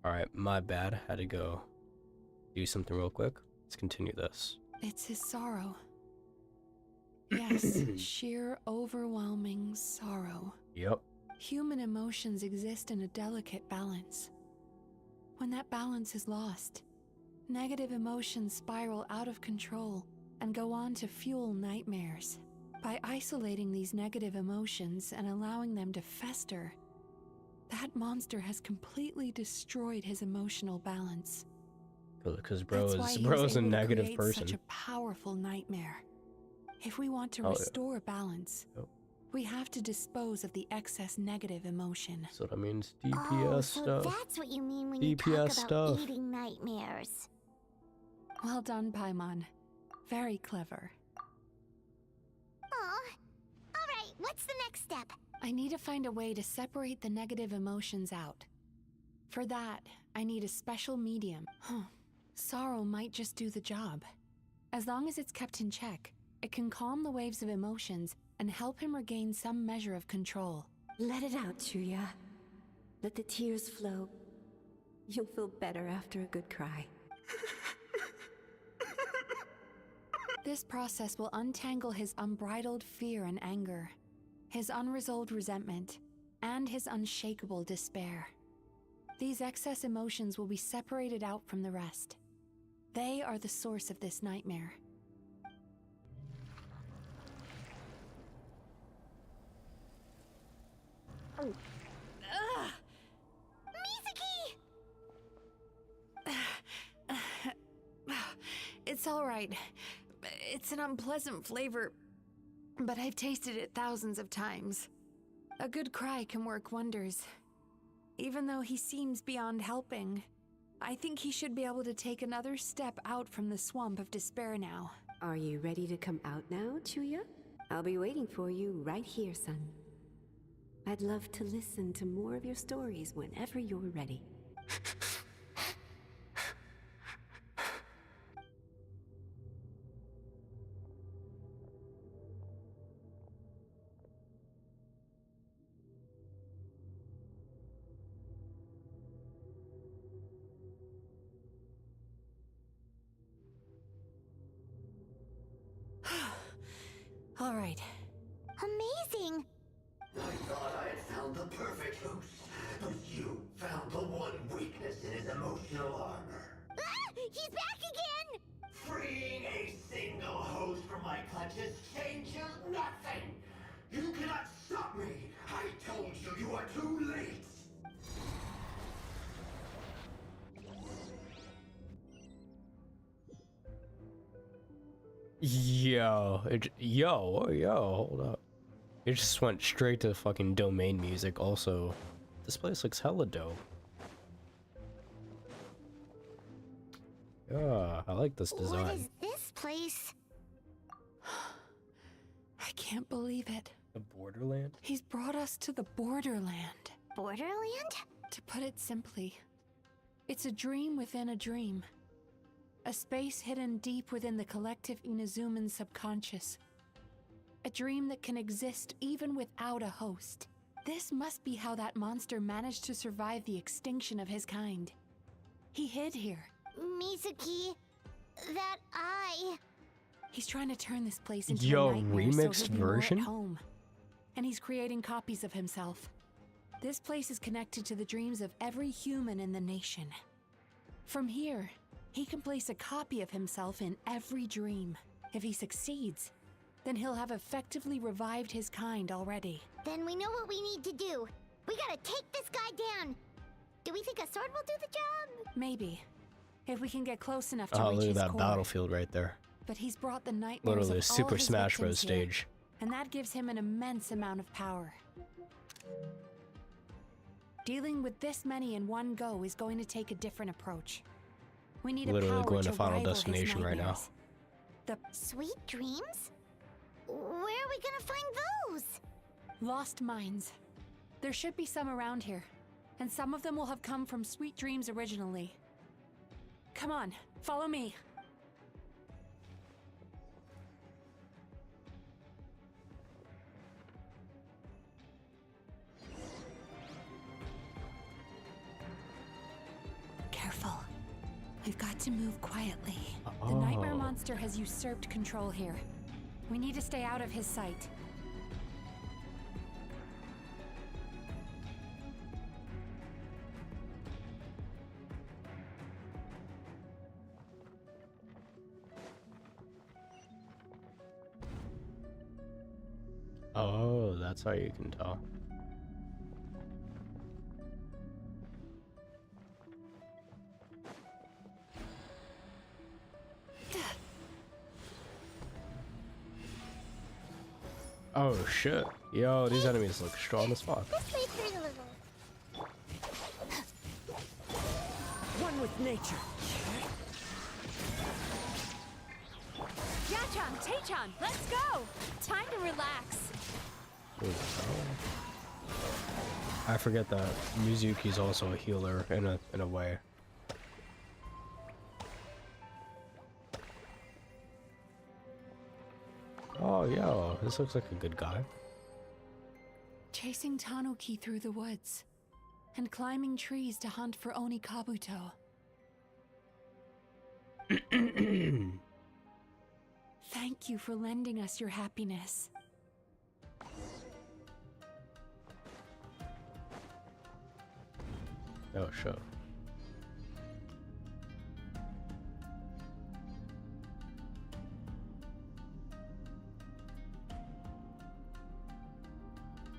Alright, my bad. Had to go do something real quick. Let's continue this. It's his sorrow. Yes, sheer overwhelming sorrow. Yep. Human emotions exist in a delicate balance. When that balance is lost, negative emotions spiral out of control and go on to fuel nightmares. By isolating these negative emotions and allowing them to fester, that monster has completely destroyed his emotional balance. Because That's why he bro's was a able to negative create person. Such a powerful nightmare. If we want to Oh, yeah. restore balance, we have to dispose of the excess negative emotion. So that means DPS Oh, so stuff. that's what you mean when you DPS talk about stuff. eating nightmares. Well done, Paimon. Very clever. Aw. Alright, what's the next step? I need to find a way to separate the negative emotions out. For that, I need a special medium. Sorrow might just do the job. As long as it's kept in check, it can calm the waves of emotions and help him regain some measure of control. Let it out, Chuya. Let the tears flow. You'll feel better after a good cry. This process will untangle his unbridled fear and anger, his unresolved resentment, and his unshakable despair. These excess emotions will be separated out from the rest. They are the source of this nightmare. Ugh. Mizuki! It's all right. It's an unpleasant flavor, but I've tasted it thousands of times. A good cry can work wonders. Even though he seems beyond helping, I think he should be able to take another step out from the swamp of despair now. Are you ready to come out now, Chuya? I'll be waiting for you right here, son. I'd love to listen to more of your stories whenever you're ready. All right. Amazing! I thought I had found the perfect host, but you found the one weakness in his emotional armor. Ah! He's back again! Freeing a single host from my clutches changes nothing! You cannot stop me! I told you, you are too late! Yo, hold up. It just went straight to fucking domain music. Also, this place looks hella dope. Yeah, I like this design. What is this place? I can't believe it. The Borderland? He's brought us to the Borderland. Borderland? To put it simply, it's a dream within a dream. A space hidden deep within the collective Inazuman subconscious. A dream that can exist even without a host. This must be how that monster managed to survive the extinction of his kind. He hid here. Mizuki, that eye. He's trying to turn this place into Yo, a nightmare remixed so he'll be more version? at home. And he's creating copies of himself. This place is connected to the dreams of every human in the nation. From here, he can place a copy of himself in every dream. If he succeeds, then he'll have effectively revived his kind already. Then we know what we need to do. We gotta take this guy down. Do we think a sword will do the job? Maybe. If we can get close enough to Oh, reach look at his that core. battlefield right there. But he's brought the nightmares Literally a of all Super his Smash Bros. victims here, stage. and that gives him an immense amount of power. Dealing with this many in one go is going to take a different approach. We need Literally a power going to to Final rival his Destination right now. nightmares. The Sweet dreams? Where are we gonna find those? lost mines. There should be some around here, and some of them will have come from Sweet Dreams originally. Come on, follow me. Careful. We've got to move quietly. The Nightmare Oh. Monster has usurped control here. We need to stay out of his sight. Oh, that's how you can tell. Oh shit. Yo, these enemies look strong as fuck. This way through the little... One with nature. Yachan, Taechan, let's go! Time to relax. I forget that Mizuki's also a healer in a way. Oh, yo, this looks like a good guy. Chasing Tanuki through the woods and climbing trees to hunt for Oni Kabuto. Thank you for lending us your happiness. Oh, sure.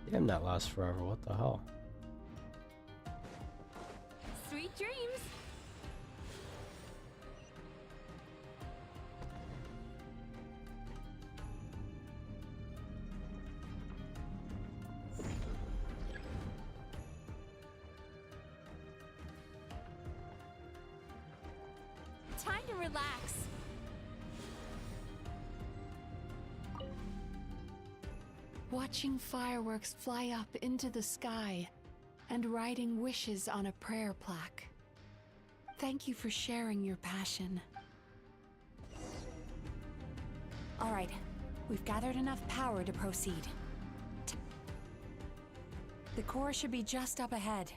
Damn, that lasts forever. What the hell? Sweet dreams! Time to relax. Watching fireworks fly up into the sky and writing wishes on a prayer plaque. Thank you for sharing your passion. All right, we've gathered enough power to proceed. The core should be just up ahead.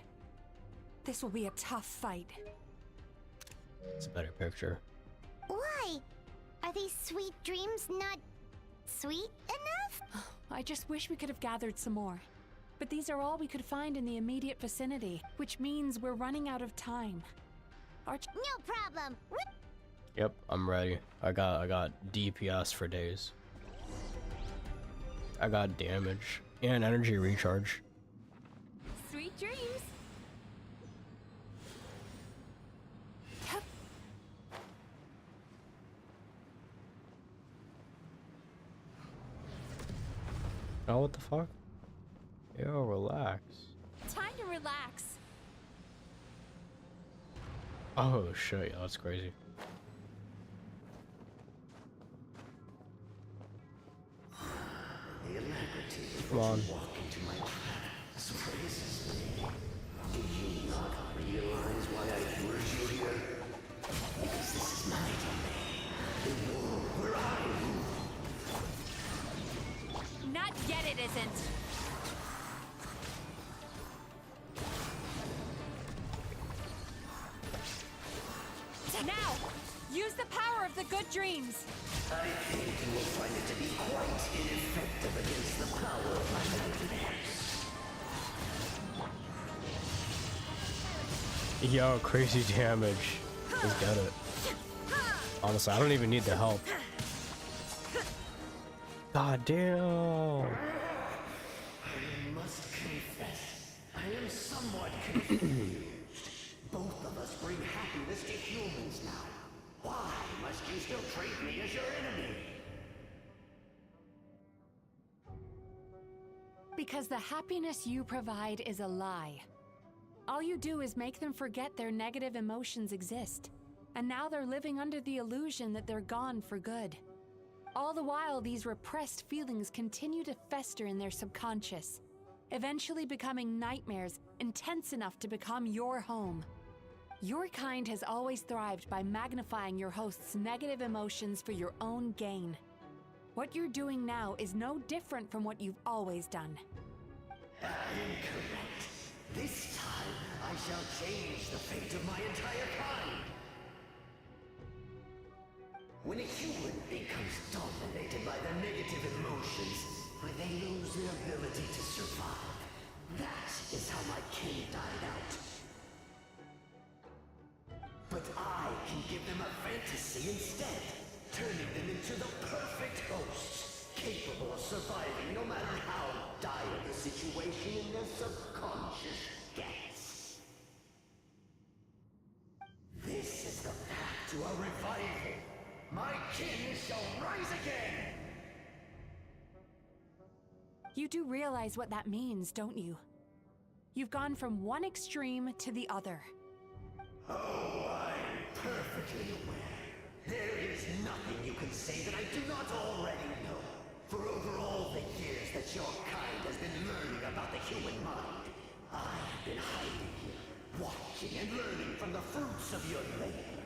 This will be a tough fight. It's a better picture. Why? Are these sweet dreams not sweet enough? I just wish we could have gathered some more. But these are all we could find in the immediate vicinity, which means we're running out of time. No problem. Yep, I'm ready. I got DPS for days. I got damage and energy recharge. Sweet dreams. Oh, what the fuck? Yo, relax. Time to relax. Oh shit, yeah, that's crazy. Come on. Walk into my trap surprises me. Do you not realize why I lured you here? Because this is my domain. The world where I rule. Not yet, it isn't. Now, use the power of the good dreams. I think you will find it to be quite ineffective against the power of my nightmares. Yo, crazy damage. Just get it. Honestly, I don't even need the help. God damn. I must confess, I am somewhat confused. Both of us bring happiness to humans now. Why must you still treat me as your enemy? Because the happiness you provide is a lie. All you do is make them forget their negative emotions exist. And now they're living under the illusion that they're gone for good. All the while, these repressed feelings continue to fester in their subconscious, eventually becoming nightmares intense enough to become your home. Your kind has always thrived by magnifying your host's negative emotions for your own gain. What you're doing now is no different from what you've always done. I am correct. This time, I shall change the fate of my entire kind. When a human becomes dominated by their negative emotions, when they lose their ability to survive, that is how my kin died out. But I can give them a fantasy instead, turning them into the perfect hosts, capable of surviving no matter how dire the situation in their subconscious gets. This is the path to a revival. My kin shall rise again! You do realize what that means, don't you? You've gone from one extreme to the other. Oh, I'm perfectly aware. There is nothing you can say that I do not already know. For over all the years that your kind has been learning about the human mind, I have been hiding here, watching and learning from the fruits of your labor.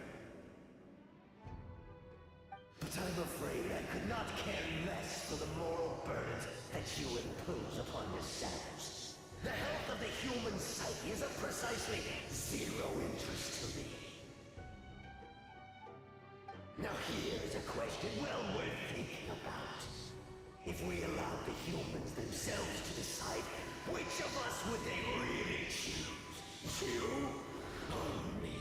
But I'm afraid I could not care less for upon yourselves. The health of the human psyche is of precisely zero interest to me. Now here is a question well worth thinking about. If we allowed the humans themselves to decide, which of us would they really choose? You or me?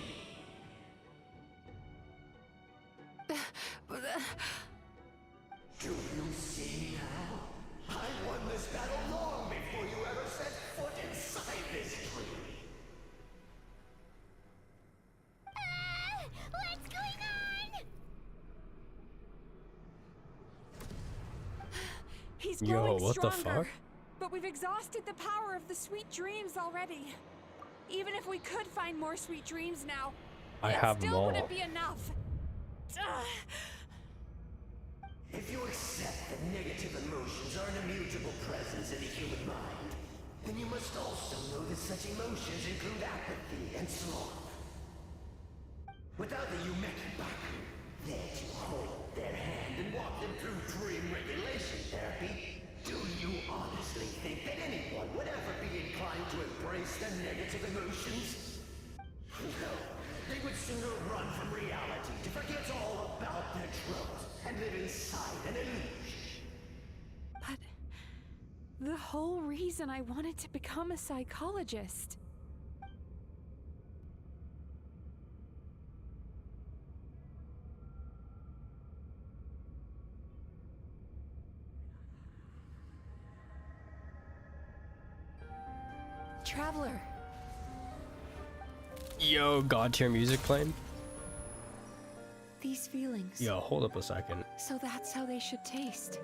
Do you see now? I won this battle long before you ever set foot inside this tree. What's going on? He's Yo, growing what the stronger, fuck? but we've exhausted the power of the sweet dreams already. Even if we could find more sweet dreams now, I it have them still all. wouldn't be enough. If you accept that negative emotions are an immutable presence in the human mind, then you must also know that such emotions include apathy and sloth. Without the Yumekibaku there to hold their hand and walk them through dream regulation therapy, do you honestly think that anyone would ever be inclined to embrace their negative emotions? No, they would sooner run from reality to forget all about their troubles and live inside an illusion. But the whole reason I wanted to become a psychologist. Traveler. Yo, God tier music playing? These feelings. Yo, hold up a second. So that's how they should taste.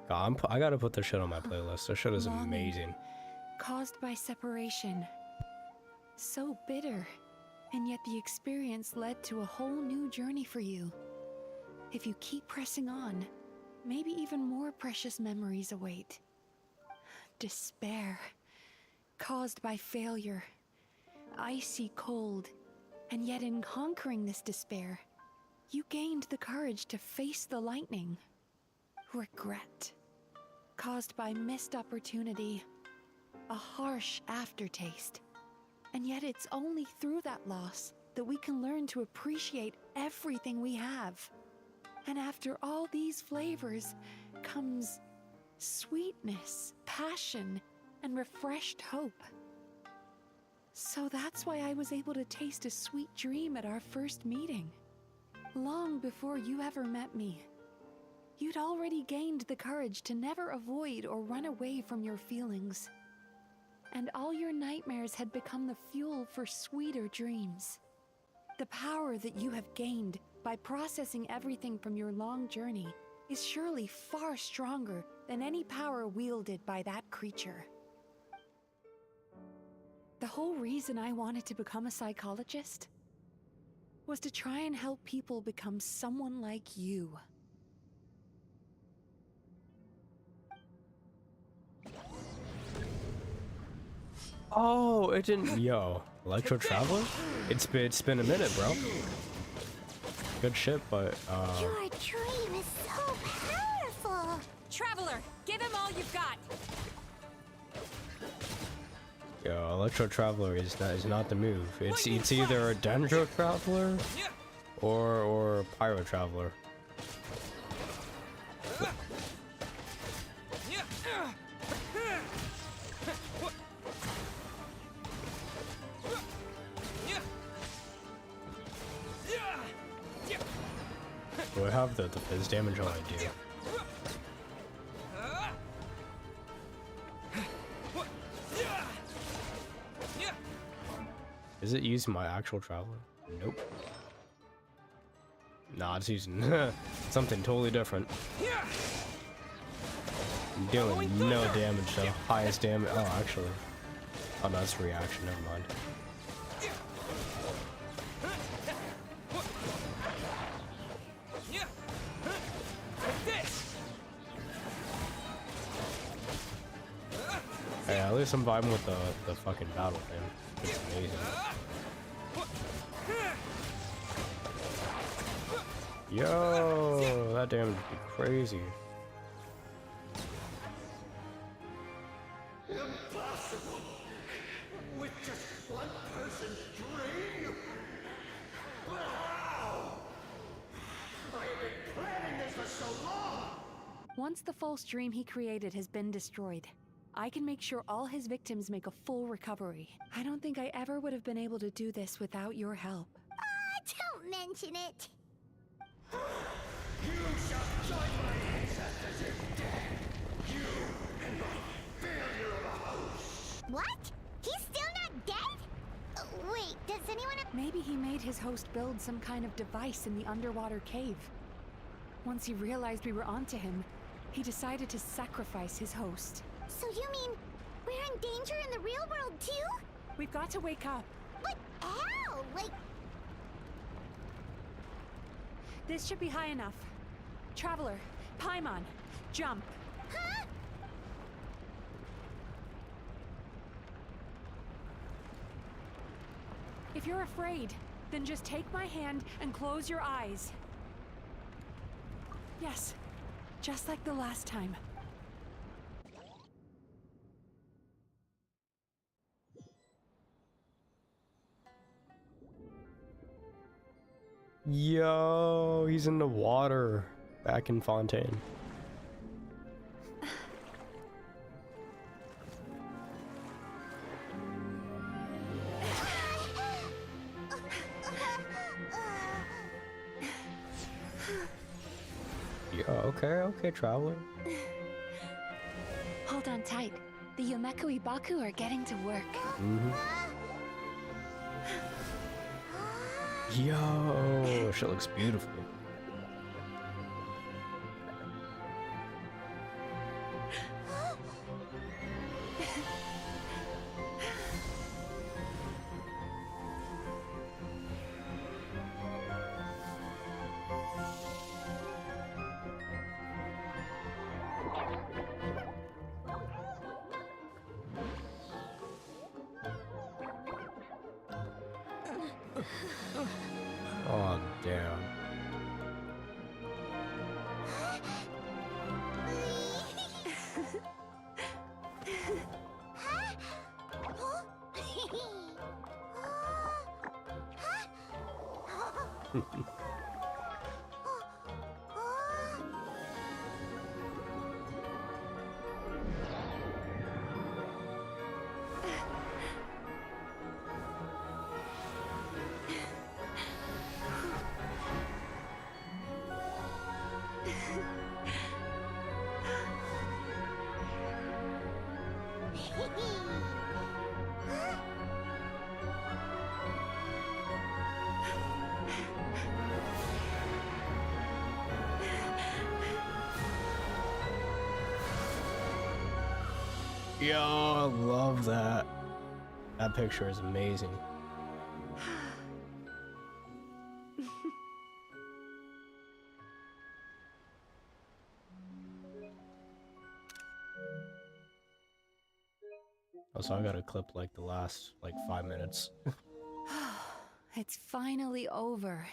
God, I gotta put this shit on my playlist. This shit is Longing. amazing. Caused by separation. So bitter. And yet the experience led to a whole new journey for you. If you keep pressing on, maybe even more precious memories await. Despair. Caused by failure. Icy cold. And yet in conquering this despair, you gained the courage to face the lightning. Regret. Caused by missed opportunity. A harsh aftertaste. And yet it's only through that loss that we can learn to appreciate everything we have. And after all these flavors comes sweetness, passion, and refreshed hope. So that's why I was able to taste a sweet dream at our first meeting. Long before you ever met me. You'd already gained the courage to never avoid or run away from your feelings. And all your nightmares had become the fuel for sweeter dreams. The power that you have gained by processing everything from your long journey is surely far stronger than any power wielded by that creature. The whole reason I wanted to become a psychologist was to try and help people become someone like you. Oh, it didn't. Yo, Electro Traveler? It's been a minute, bro. Good shit, but Your dream is so powerful. Traveler, give him all you've got. yo, Electro Traveler is not the move. It's either a Dendro Traveler or Pyro Traveler. Do I have the fizz damage? Oh, I do. Is it using my actual Traveler? Nope. Nah, it's using something totally different. I'm dealing no damage though. Highest damage. Oh, actually. Oh, no, that's reaction. Never mind. Hey, at least I'm vibing with the fucking battle thing. It's amazing. Yo, that damage would be crazy. Impossible! With just one person's dream? But how? I have been planning this for so long! Once the false dream he created has been destroyed, I can make sure all his victims make a full recovery. I don't think I ever would have been able to do this without your help. Don't mention it. You shall join my ancestors in death! You and my failure of a host! What? He's still not dead? Wait, does anyone... Maybe he made his host build some kind of device in the underwater cave. Once he realized we were onto him, he decided to sacrifice his host. So you mean we're in danger in the real world too? We've got to wake up. But how? Like... This should be high enough. Traveler, Paimon, jump. Huh? If you're afraid, then just take my hand and close your eyes. Yes, just like the last time. Yo, he's in the water back in Fontaine. Yo, okay, traveler. Hold on tight. The Yomekui Baku are getting to work. Yo, shit looks beautiful. Oh, damn. Yo, I love that. That picture is amazing. Also, I gotta clip like the last 5 minutes. It's finally over.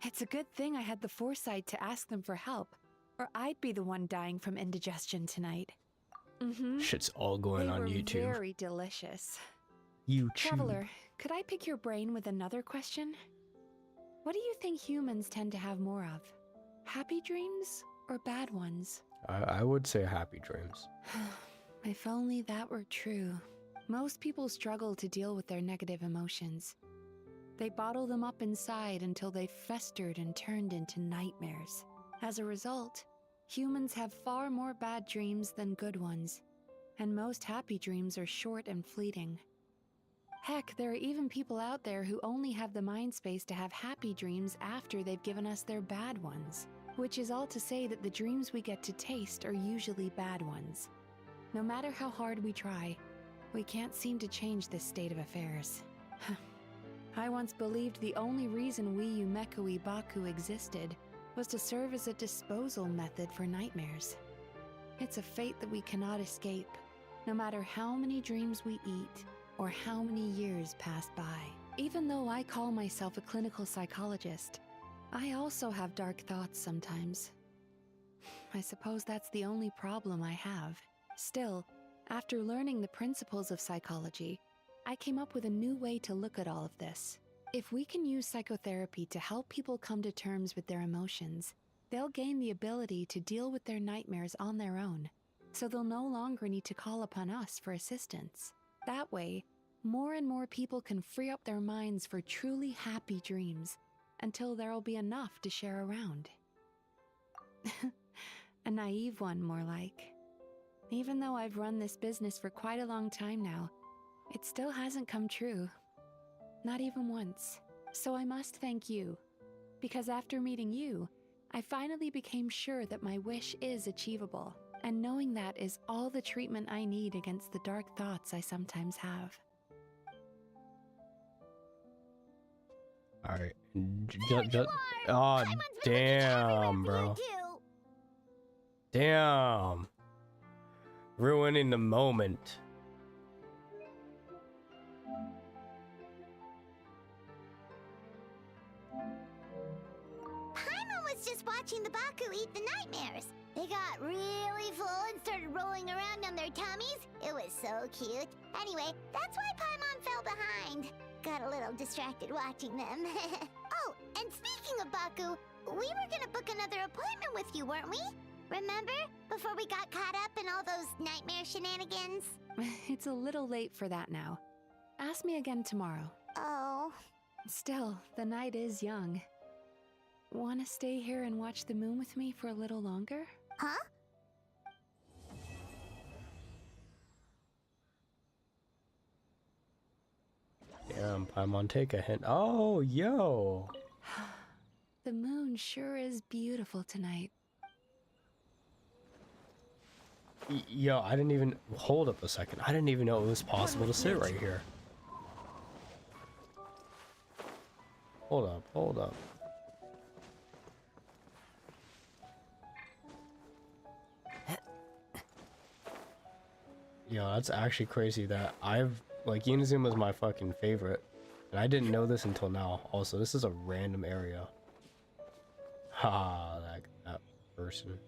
It's a good thing I had the foresight to ask them for help, or I'd be the one dying from indigestion tonight. Shit's all going on YouTube. They were very delicious. YouTube. Traveler, could I pick your brain with another question? What do you think humans tend to have more of? Happy dreams or bad ones? I would say happy dreams. If only that were true. Most people struggle to deal with their negative emotions. They bottle them up inside until they festered and turned into nightmares. As a result, humans have far more bad dreams than good ones, and most happy dreams are short and fleeting. Heck, there are even people out there who only have the mind space to have happy dreams after they've given us their bad ones. Which is all to say that the dreams we get to taste are usually bad ones. No matter how hard we try, we can't seem to change this state of affairs. I once believed the only reason we Yomekui Baku existed was to serve as a disposal method for nightmares. It's a fate that we cannot escape, no matter how many dreams we eat or how many years pass by. Even though I call myself a clinical psychologist, I also have dark thoughts sometimes. I suppose that's the only problem I have. Still, after learning the principles of psychology, I came up with a new way to look at all of this. If we can use psychotherapy to help people come to terms with their emotions, they'll gain the ability to deal with their nightmares on their own, so they'll no longer need to call upon us for assistance. That way, more and more people can free up their minds for truly happy dreams, until there'll be enough to share around. A naive one, more like. Even though I've run this business for quite a long time now, it still hasn't come true. Not even once. So I must thank you, because after meeting you, I finally became sure that my wish is achievable, and knowing that is all the treatment I need against the dark thoughts I sometimes have. Alright. Oh, damn, bro. Damn. Ruining the moment. Paimon was just watching the Baku eat the nightmares. They got really full and started rolling around on their tummies. It was so cute. Anyway, that's why Paimon fell behind. Got a little distracted watching them. Oh, and speaking of Baku, we were gonna book another appointment with you, weren't we? Remember? Before we got caught up in all those nightmare shenanigans? It's a little late for that now. Ask me again tomorrow. Oh. Still, the night is young. Wanna stay here and watch the moon with me for a little longer? Huh? Damn, Paimon, take a hint. Oh, yo. The moon sure is beautiful tonight. Yo, I didn't even... Hold up a second. I didn't even know it was possible to sit right here. Hold up, hold up. Yo, that's actually crazy that like, Inazuma is my fucking favorite. And I didn't know this until now. Also, this is a random area. Ha, that person.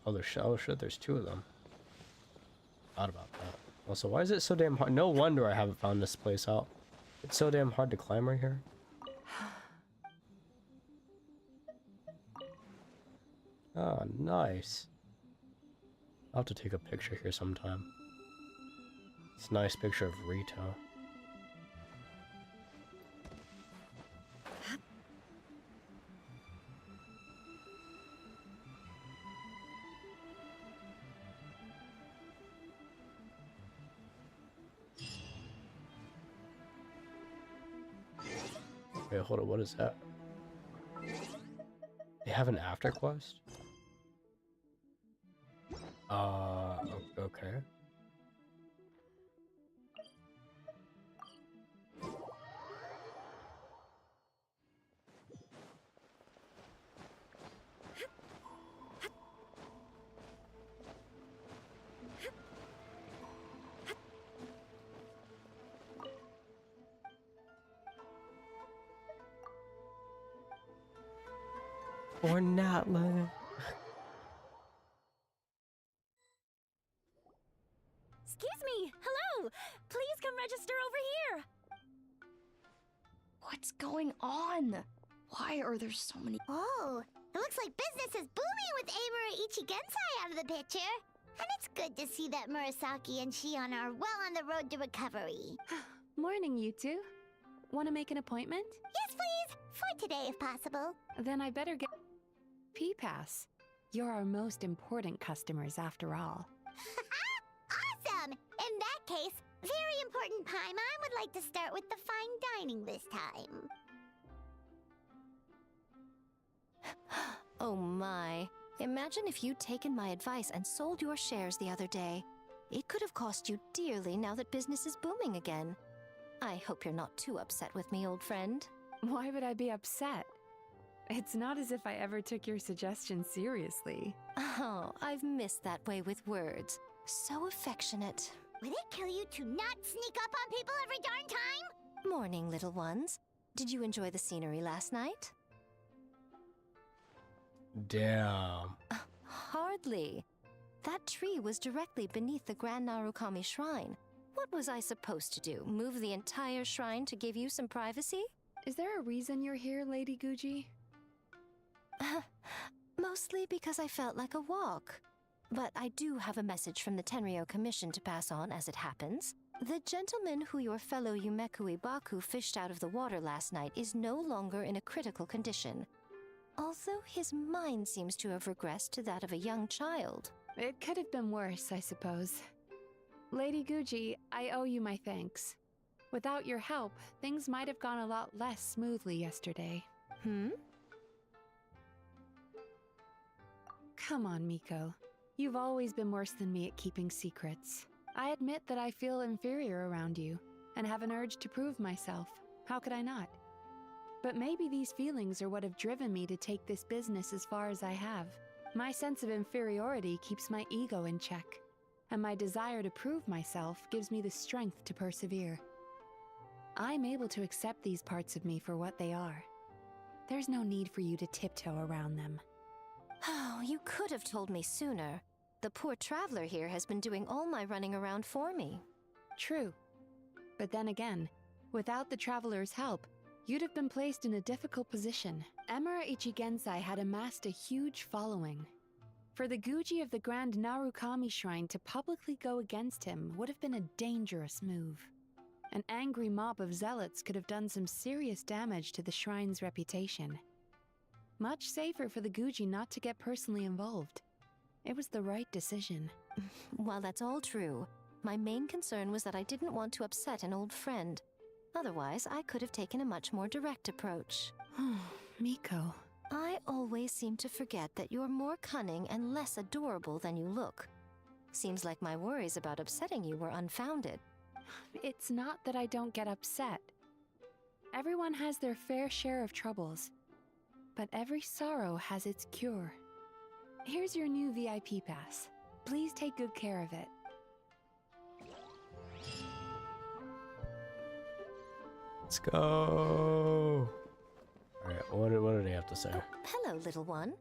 Oh, oh shit, there's two of them. Thought about that. Also, why is it so damn hard? No wonder I haven't found this place out. It's so damn hard to climb right here. Ah, nice. I'll have to take a picture here sometime. It's a nice picture of Rito. Wait, hold on, what is that? They have an after quest? Okay. Or not, love. Excuse me! Hello! Please come register over here! What's going on? Why are there so many? Oh, it looks like business is booming with Amura Ichigensai out of the picture. And it's good to see that Murasaki and Shion are well on the road to recovery. Morning, you two. Want to make an appointment? Yes, please! For today, if possible. Then I better get P-Pass. You're our most important customers, after all. Awesome! In that case, very important Paimon would like to start with the fine dining this time. Oh my. Imagine if you'd taken my advice and sold your shares the other day. It could have cost you dearly now that business is booming again. I hope you're not too upset with me, old friend. Why would I be upset? It's not as if I ever took your suggestion seriously. Oh, I've missed that way with words. So affectionate. Would it kill you to not sneak up on people every darn time? Morning, little ones. Did you enjoy the scenery last night? Damn. Hardly. That tree was directly beneath the Grand Narukami Shrine. What was I supposed to do? Move the entire shrine to give you some privacy? Is there a reason you're here, Lady Guji? Mostly because I felt like a walk. But I do have a message from the Tenryo Commission to pass on as it happens. The gentleman who your fellow Yumeku Ibaku fished out of the water last night is no longer in a critical condition. Although his mind seems to have regressed to that of a young child. It could have been worse, I suppose. Lady Guji, I owe you my thanks. Without your help, things might have gone a lot less smoothly yesterday. Come on, Miko. You've always been worse than me at keeping secrets. I admit that I feel inferior around you, and have an urge to prove myself. How could I not? But maybe these feelings are what have driven me to take this business as far as I have. My sense of inferiority keeps my ego in check, and my desire to prove myself gives me the strength to persevere. I'm able to accept these parts of me for what they are. There's no need for you to tiptoe around them. Oh, you could have told me sooner. The poor traveler here has been doing all my running around for me. True. But then again, without the traveler's help, you'd have been placed in a difficult position. Emura Ichigensai had amassed a huge following. For the Guji of the Grand Narukami Shrine to publicly go against him would have been a dangerous move. An angry mob of zealots could have done some serious damage to the shrine's reputation. Much safer for the Guji not to get personally involved. It was the right decision. While that's all true, my main concern was that I didn't want to upset an old friend. Otherwise, I could have taken a much more direct approach. Miko. I always seem to forget that you're more cunning and less adorable than you look. Seems like my worries about upsetting you were unfounded. It's not that I don't get upset. Everyone has their fair share of troubles. But every sorrow has its cure. Here's your new VIP pass. Please take good care of it. Let's go. Alright, what did he have to say? Hello, little one.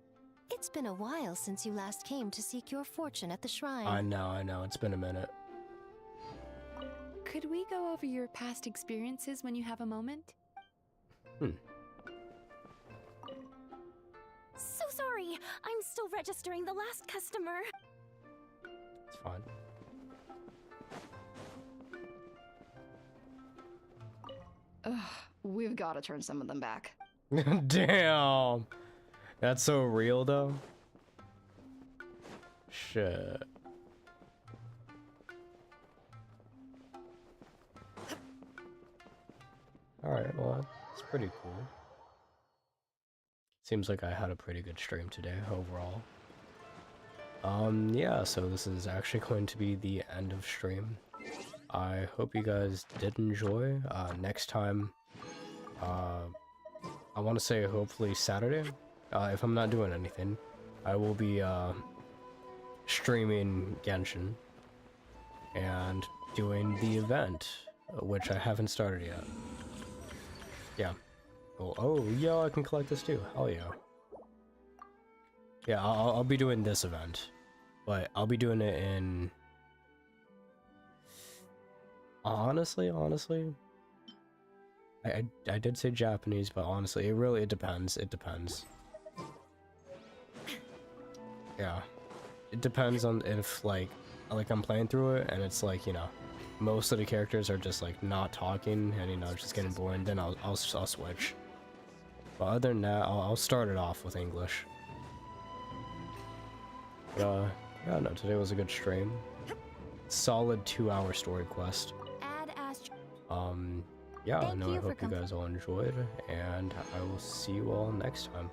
It's been a while since you last came to seek your fortune at the shrine. I know, it's been a minute. Could we go over your past experiences when you have a moment? So sorry. I'm still registering the last customer. It's fine. Ugh, we've got to turn some of them back. Damn. That's so real though. Shit. Alright, well, it's pretty cool. Seems like I had a pretty good stream today, overall. Yeah, so this is actually going to be the end of stream. I hope you guys did enjoy. Next time, I want to say hopefully Saturday, if I'm not doing anything, I will be streaming Genshin and doing the event, which I haven't started yet. Yeah. Oh, yeah, I can collect this too. Hell yeah. Yeah, I'll be doing this event, but I'll be doing it in... Honestly, I did say Japanese, but honestly, it depends. It depends. Yeah, it depends on if like I'm playing through it and it's like, you know, most of the characters are just like not talking and, you know, just getting boring. Then I'll switch. But other than that, I'll start it off with English. But, yeah, no, today was a good stream. Solid 2-hour story quest. Yeah, no, I hope you guys all enjoyed, and I will see you all next time.